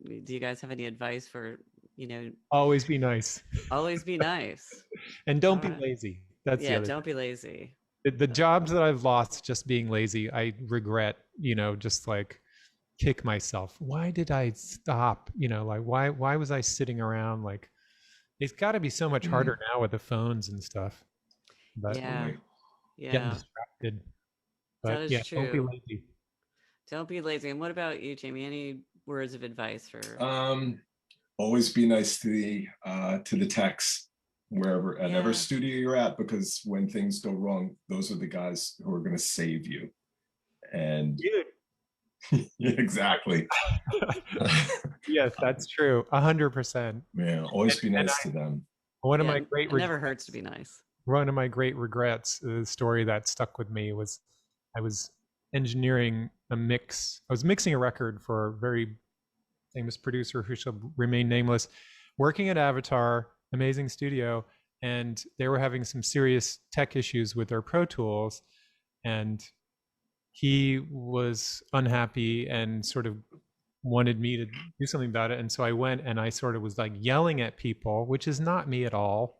do you guys have any advice for, always be nice. Always be nice. And don't be lazy. That's the other don't be lazy. The jobs that I've lost just being lazy, I regret, just like kick myself. Why did I stop? Like why was I sitting around? Like it's got to be so much harder now with the phones and stuff. But getting distracted. But that is true. Don't be lazy. Don't be lazy. And what about you, Jamie? Any words of advice for? Always be nice to the techs wherever at every studio you're at, because when things go wrong, those are the guys who are going to save you. And exactly. Yes, that's true. 100%. Yeah, always be nice to them. One of my great it never hurts to be nice. One of my great regrets, the story that stuck with me, was I was engineering a mix. I was mixing a record for a very famous producer who shall remain nameless, working at Avatar, amazing studio. and they were having some serious tech issues with their Pro Tools, and he was unhappy and sort of wanted me to do something about it. And so I went and I sort of was like yelling at people, which is not me at all.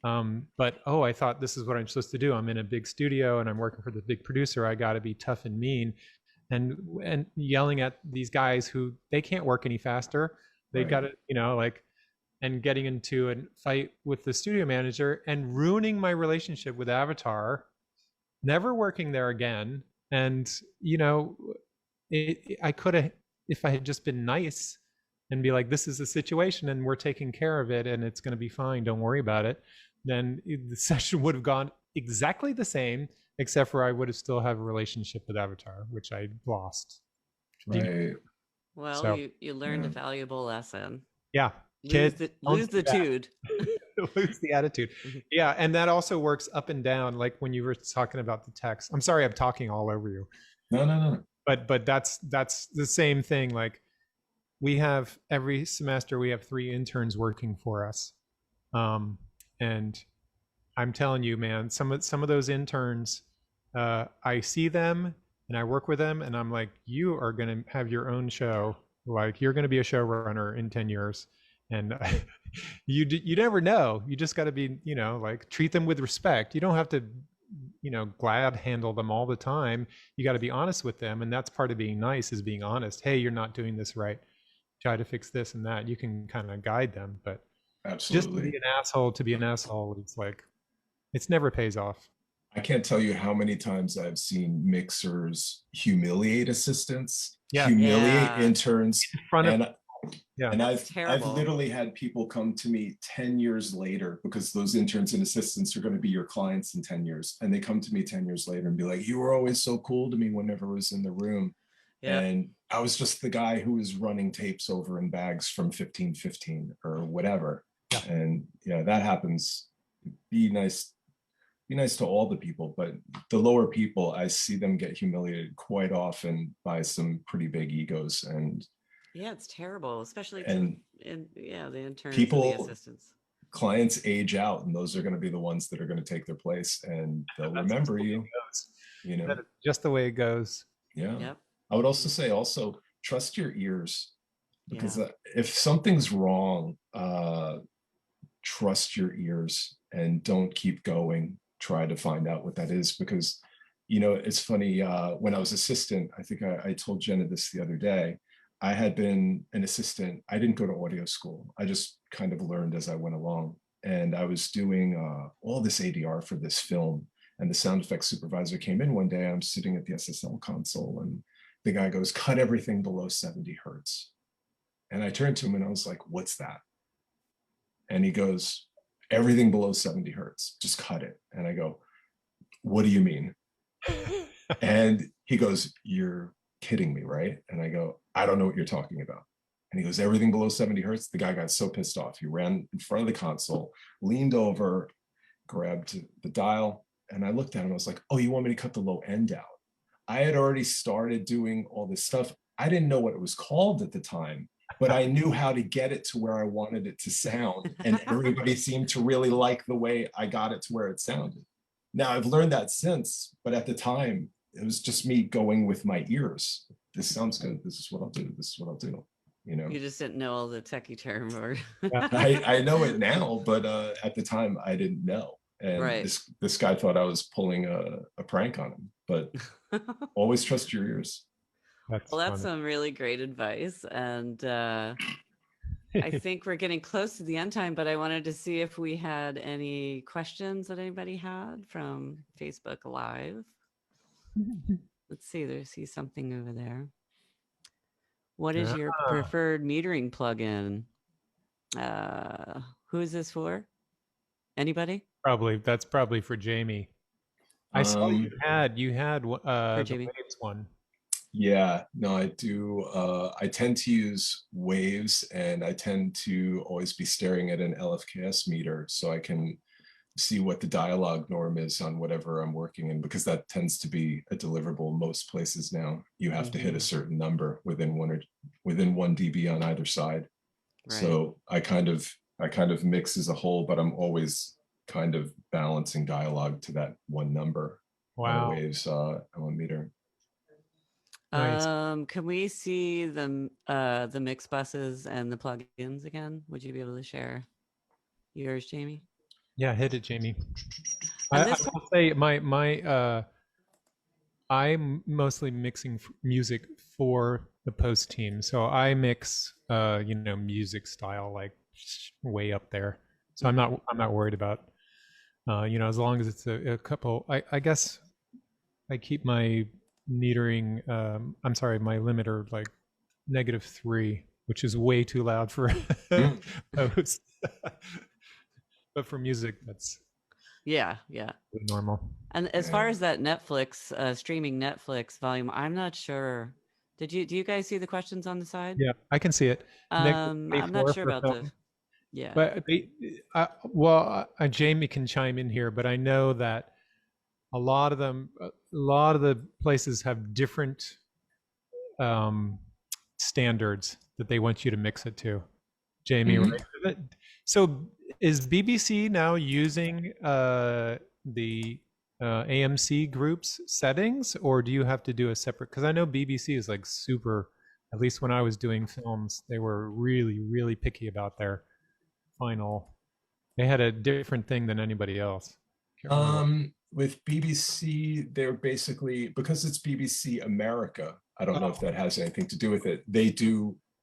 But I thought this is what I'm supposed to do. I'm in a big studio and I'm working for the big producer. I got to be tough and mean, and yelling at these guys who they can't work any faster. They got to, and getting into a fight with the studio manager and ruining my relationship with Avatar, never working there again. And, I could have, if I had just been nice and be like, this is the situation and we're taking care of it and it's going to be fine, don't worry about it, then the session would have gone exactly the same, except for I would have still have a relationship with Avatar, which I lost. Right. Well, So, you learned a valuable lesson. Yeah. Lose the tude. Lose the attitude. Yeah. And that also works up and down. Like when you were talking about the text, I'm sorry, I'm talking all over you. No. But that's the same thing. Like we have every semester, we have 3 interns working for us. And I'm telling you, man, some of those interns, I see them and I work with them and I'm like, you are going to have your own show. Like you're going to be a showrunner in 10 years. And you never know. You just got to be, like treat them with respect. You don't have to, glad handle them all the time. You got to be honest with them. And that's part of being nice, is being honest. Hey, you're not doing this right. Try to fix this and that. You can kind of guide them, but absolutely, just to be an asshole, it's like, it's never pays off. I can't tell you how many times I've seen mixers humiliate assistants, humiliate interns, in front of and I've literally had people come to me 10 years later, because those interns and assistants are going to be your clients in 10 years. And they come to me 10 years later and be like, you were always so cool to me whenever I was in the room. Yeah. And I was just the guy who was running tapes over in bags from 1515 or whatever. Yeah. And that happens. Be nice to all the people, but the lower people, I see them get humiliated quite often by some pretty big egos. And yeah, it's terrible, especially the interns people, and the assistants. Clients age out, and those are going to be the ones that are going to take their place, and they'll remember you. That's just the way it goes. Yeah. Yep. I would also say, trust your ears, because if something's wrong, trust your ears and don't keep going. Try to find out what that is, because it's funny, when I was assistant, I think I told Jenna this the other day, I had been an assistant. I didn't go to audio school. I just kind of learned as I went along, and I was doing all this ADR for this film, and the sound effects supervisor came in one day. I'm sitting at the SSL console and the guy goes, cut everything below 70 hertz. And I turned to him and I was like, what's that? And he goes, everything below 70 hertz, just cut it. And I go, what do you mean? And he goes, you're kidding me, right? And I go, I don't know what you're talking about. And he goes, everything below 70 hertz. The guy got so pissed off. He ran in front of the console, leaned over, grabbed the dial. And I looked at him, I was like, oh, you want me to cut the low end out? I had already started doing all this stuff. I didn't know what it was called at the time, but I knew how to get it to where I wanted it to sound. And everybody seemed to really like the way I got it to where it sounded. Now I've learned that since, but at the time, it was just me going with my ears. This sounds good. This is what I'll do. This is what I'll do. You just didn't know all the techie term, or I know it now, but at the time I didn't know. And this guy thought I was pulling a prank on him, but always trust your ears. That's some really great advice. And I think we're getting close to the end time, but I wanted to see if we had any questions that anybody had from Facebook Live. Let's see, there's something over there. What is your preferred metering plugin? Who is this for? Anybody? That's probably for Jamie. I saw you had the Waves one. Yeah, no, I do. I tend to use Waves, and I tend to always be staring at an LFKS meter so I can see what the dialogue norm is on whatever I'm working in, because that tends to be a deliverable most places now. You have to hit a certain number within 1 dB on either side. Right. So I kind of mix as a whole, but I'm always kind of balancing dialogue to that one number on a Wow. waves meter. Nice. Can we see the mix buses and the plugins again? Would you be able to share yours, Jamie? Yeah, hit it, Jamie. And I this will say I'm mostly mixing music for the post team, so I mix music style like way up there. So I'm not worried about as long as it's a couple. I guess I keep my metering. My limiter like -3, which is way too loud for post. But for music, that's yeah. normal. And as far as that Netflix streaming Netflix volume, I'm not sure. Do you guys see the questions on the side? Yeah, I can see it. I'm not -24 sure for about film. yeah. But Jamie can chime in here, but I know that a lot of the places have different standards that they want you to mix it to. Jamie, right? So is BBC now using the AMC group's settings, or do you have to do a separate? Because I know BBC is like super. At least when I was doing films, they were really, really picky about their final. They had a different thing than anybody else. With BBC, they're basically, because it's BBC America, I don't know if that has anything to do with it.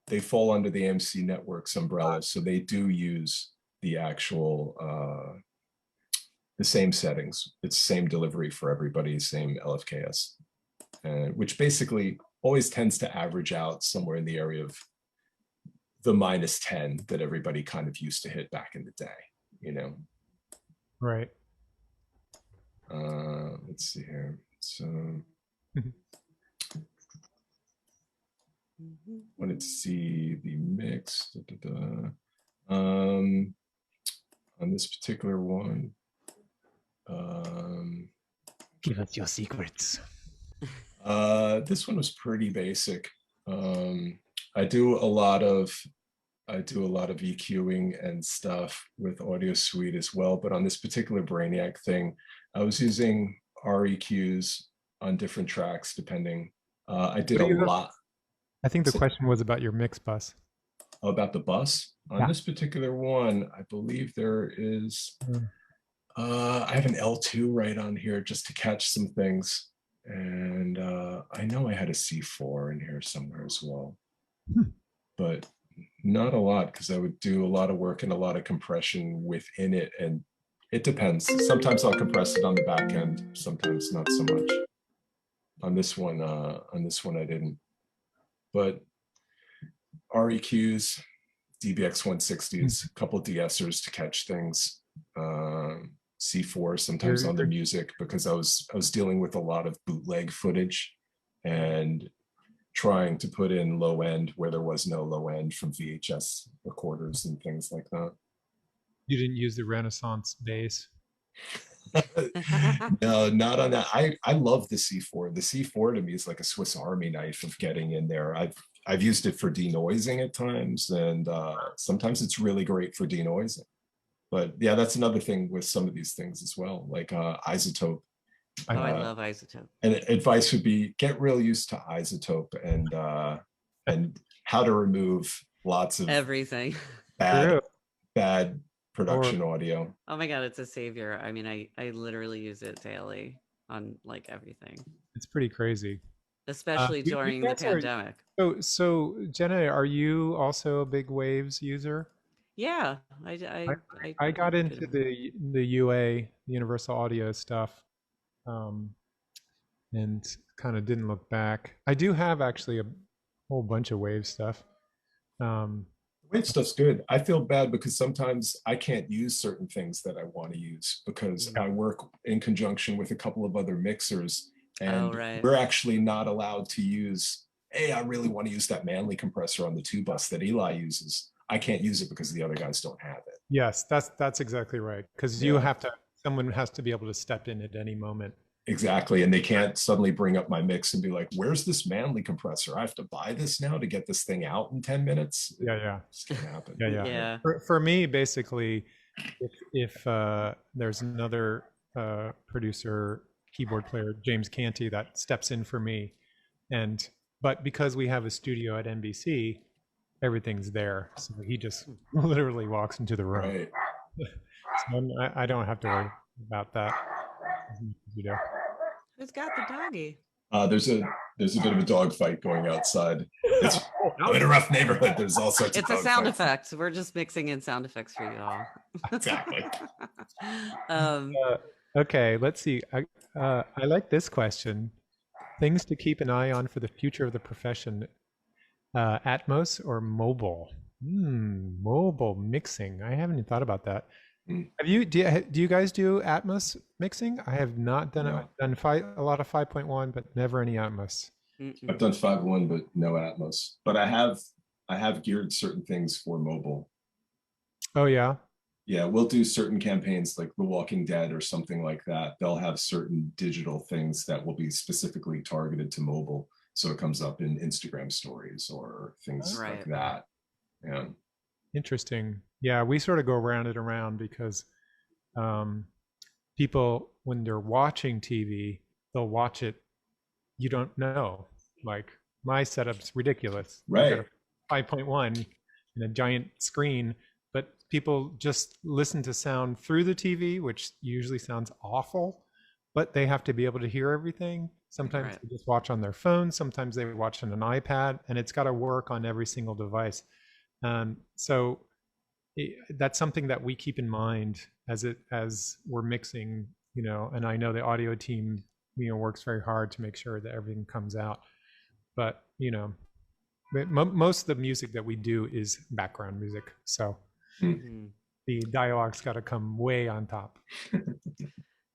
They fall under the AMC Network's umbrella, so they do use the actual the same settings. It's same delivery for everybody, same LFKS, which basically always tends to average out somewhere in the area of the -10 that everybody kind of used to hit back in the day, Right. Let's see here. So wanted to see the mix. On this particular one. Give us your secrets. This one was pretty basic. I do a lot of EQing and stuff with Audio Suite as well, but on this particular Brainiac thing, I was using REQs on different tracks depending. I did a lot. I think the question was about your mix bus. Oh, about the bus? On this particular one, I believe there is, I have an L2 right on here just to catch some things. And I know I had a C4 in here somewhere as well, but not a lot, because I would do a lot of work and a lot of compression within it. And it depends. Sometimes I'll compress it on the back end, sometimes not so much. On this one I didn't. But REQs, DBX 160s, a couple de-essers to catch things, C4 sometimes on the music, because I was dealing with a lot of bootleg footage and trying to put in low end where there was no low end from VHS recorders and things like that. You didn't use the Renaissance bass? No, not on that. I love the C4. The C4 to me is like a Swiss Army knife of getting in there. I've used it for denoising at times, and sometimes it's really great for denoising. But yeah, that's another thing with some of these things as well, like isotope. I love isotope. And advice would be get real used to isotope and how to remove lots of everything bad production audio. Oh my god, it's a savior. I mean, I literally use it daily on like everything. It's pretty crazy, especially during the pandemic. So Jenna, are you also a big Waves user? Yeah, I got into the UA, Universal Audio stuff, and kind of didn't look back. I do have actually a whole bunch of Wave stuff. Wave stuff's good. I feel bad because sometimes I can't use certain things that I want to use because I work in conjunction with a couple of other mixers, and we're actually not allowed to use, hey, I really want to use that Manley compressor on the 2 bus that Eli uses. I can't use it because the other guys don't have it. Yes, that's exactly right. Because someone has to be able to step in at any moment. Exactly. And they can't suddenly bring up my mix and be like, where's this Manley compressor? I have to buy this now to get this thing out in 10 minutes. Yeah. It's gonna happen. Yeah. For me, basically, if there's another producer, keyboard player, James Canty, that steps in for me. But because we have a studio at NBC, everything's there. So he just literally walks into the room. Right. So I don't have to worry about that. You know. Who's got the doggy? There's a bit of a dog fight going outside. I'm in a rough neighborhood. There's all sorts of It's a dog sound fights. effect. We're just mixing in sound effects for you all. Exactly. Okay, let's see. I like this question. Things to keep an eye on for the future of the profession: Atmos or mobile? Mobile mixing. I haven't even thought about that. Have you? Do you guys do Atmos mixing? I have not done No. it. I've done a lot of 5.1, but never any Atmos. I've done 5.1, but no Atmos. But I have geared certain things for mobile. Oh yeah. Yeah, we'll do certain campaigns like The Walking Dead or something like that. They'll have certain digital things that will be specifically targeted to mobile. So it comes up in Instagram stories or things like that. Yeah. Interesting. Yeah, we sort of go around and around because people, when they're watching TV, they'll watch it. You don't know. Like my setup's ridiculous. Right. 5.1 and a giant screen, but people just listen to sound through the TV, which usually sounds awful, but they have to be able to hear everything. Sometimes they just watch on their phone. Sometimes they watch on an iPad, and it's got to work on every single device. So that's something that we keep in mind as we're mixing, you know, and I know the audio team, you know, works very hard to make sure that everything comes out. But, you know, most of the music that we do is background music. So the dialogue's got to come way on top.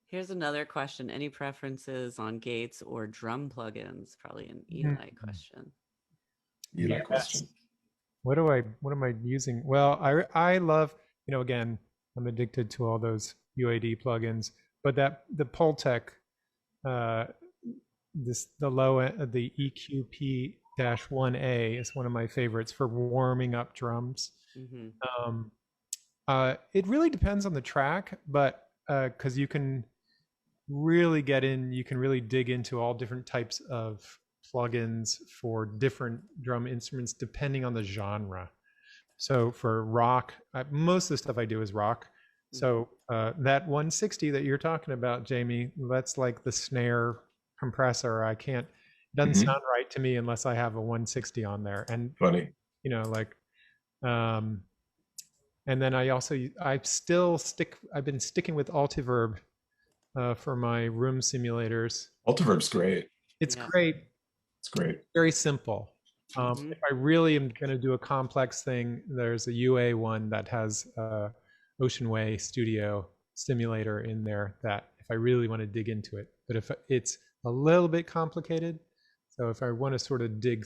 Here's another question. Any preferences on gates or drum plugins? Probably an Eli question. Eli question. What am I using? Well, I love, you know, again, I'm addicted to all those UAD plugins, but the Pultec, the EQP-1A is one of my favorites for warming up drums. It really depends on the track, but because you can really dig into all different types of plugins for different drum instruments depending on the genre. So for rock, most of the stuff I do is rock. So that 160 that you're talking about, Jamie, that's like the snare compressor. It doesn't sound right to me unless I have a 160 on there. And funny, you know, like, and then I've been sticking with Altiverb for my room simulators. Altiverb's great. It's great. It's great. Very simple. If I really am going to do a complex thing, there's a UA one that has Ocean Way Studio simulator in there that if I really want to dig into it. But if it's a little bit complicated, so if I want to sort of dig,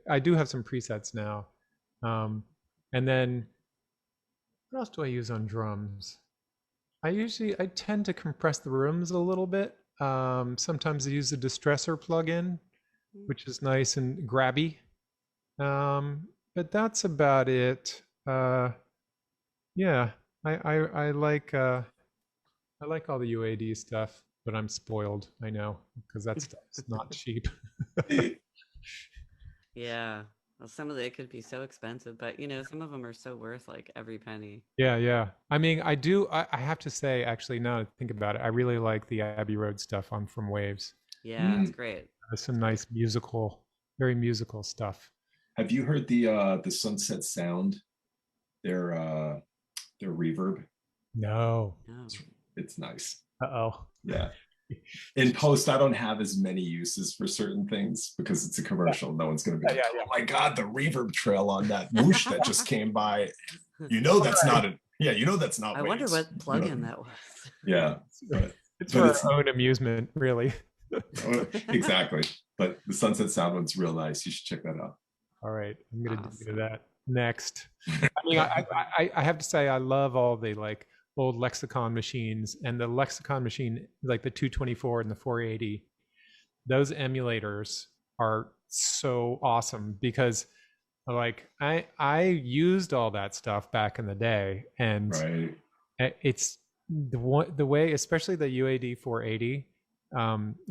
I do have some presets now. And then what else do I use on drums? I tend to compress the rooms a little bit. Sometimes I use the distressor plugin, which is nice and grabby. But that's about it. Yeah, I like all the UAD stuff, but I'm spoiled. I know, because that stuff's not cheap. Yeah. Well, some of it could be so expensive, but you know, some of them are so worth like every penny. Yeah. I mean, I have to say, actually, now that I think about it, I really like the Abbey Road stuff on From Waves. Yeah, it's great. There's some nice very musical stuff. Have you heard the Sunset Sound? Their reverb? No. It's nice. Uh-oh. Yeah. In post, I don't have as many uses for certain things because it's a commercial. No one's going to be like, oh my God, the reverb trail on that whoosh that just came by. You know, that's not it. Yeah, you know, that's not. I wonder what plugin that was. Yeah. It's for our own amusement, really. Exactly. But the Sunset Sound one's real nice. You should check that out. All right. I'm going to dig into that next. I mean, I have to say, I love all the like old Lexicon machines, and the Lexicon machine, like the 224 and the 480, those emulators are so awesome because like I used all that stuff back in the day, and It's the way, especially the UAD 480.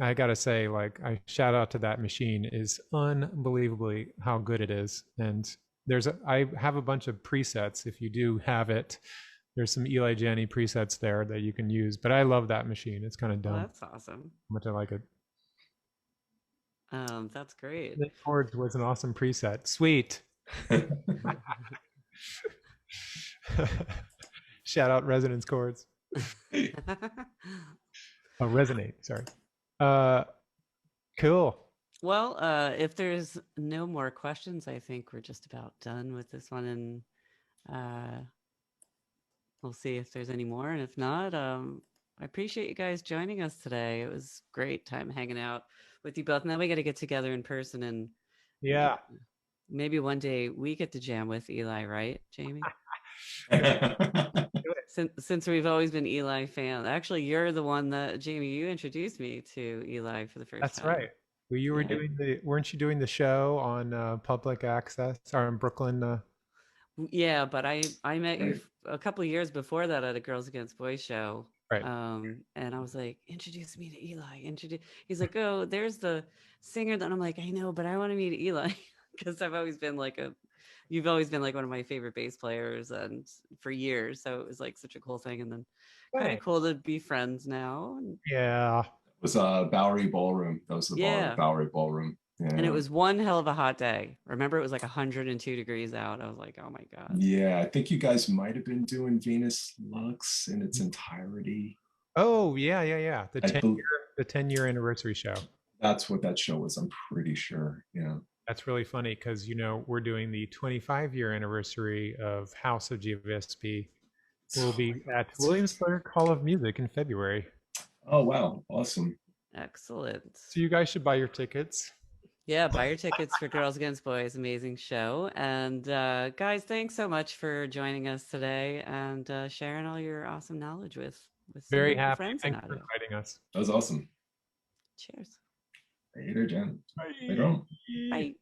I gotta say, like, I shout out to that machine. Is unbelievably how good it is. And I have a bunch of presets. If you do have it, there's some Eli Janney presets there that you can use. But I love that machine. It's kind of Well, dumb. that's awesome. How much I like it. That's great. The chords was an awesome preset. Sweet. Shout out Resonance Chords. Oh, Resonate. Sorry. Cool. Well, if there's no more questions, I think we're just about done with this one, and we'll see if there's any more. And if not, I appreciate you guys joining us today. It was great time hanging out with you both. Now we got to get together in person, and Yeah. maybe one day we get to jam with Eli, right, Jamie? Since we've always been Eli fans. Actually, you're the one that, Jamie, you introduced me to Eli for the first That's time. right. Well, you were weren't you doing the show on public access or in Brooklyn? Yeah, but I met you a couple of years before that at a Girls Against Boys show. Right. And I was like, introduce me to Eli. He's like, oh, there's the singer. Then I'm like, I know, but I want to meet Eli because I've always been like you've always been like one of my favorite bass players and for years. So it was like such a cool thing. And then kind of cool to be friends now. Yeah. It was Bowery Ballroom. That was the Bowery Ballroom. Yeah. And it was one hell of a hot day. Remember, it was like 102 degrees out. I was like, oh my God. Yeah, I think you guys might have been doing Venus Lux in its entirety. Oh, yeah. The 10-year anniversary show. That's what that show was, I'm pretty sure. Yeah. That's really funny because, we're doing the 25-year anniversary of House of GVSP. We'll be at Williamsburg Hall of Music in February. Oh, wow. Awesome. Excellent. So you guys should buy your tickets. Yeah, buy your tickets for Girls Against Boys. Amazing show. And guys, thanks so much for joining us today and sharing all your awesome knowledge with Very happy. friends. Thanks for inviting us. That was awesome. Cheers. Later, Jen. Bye. Later on. Bye.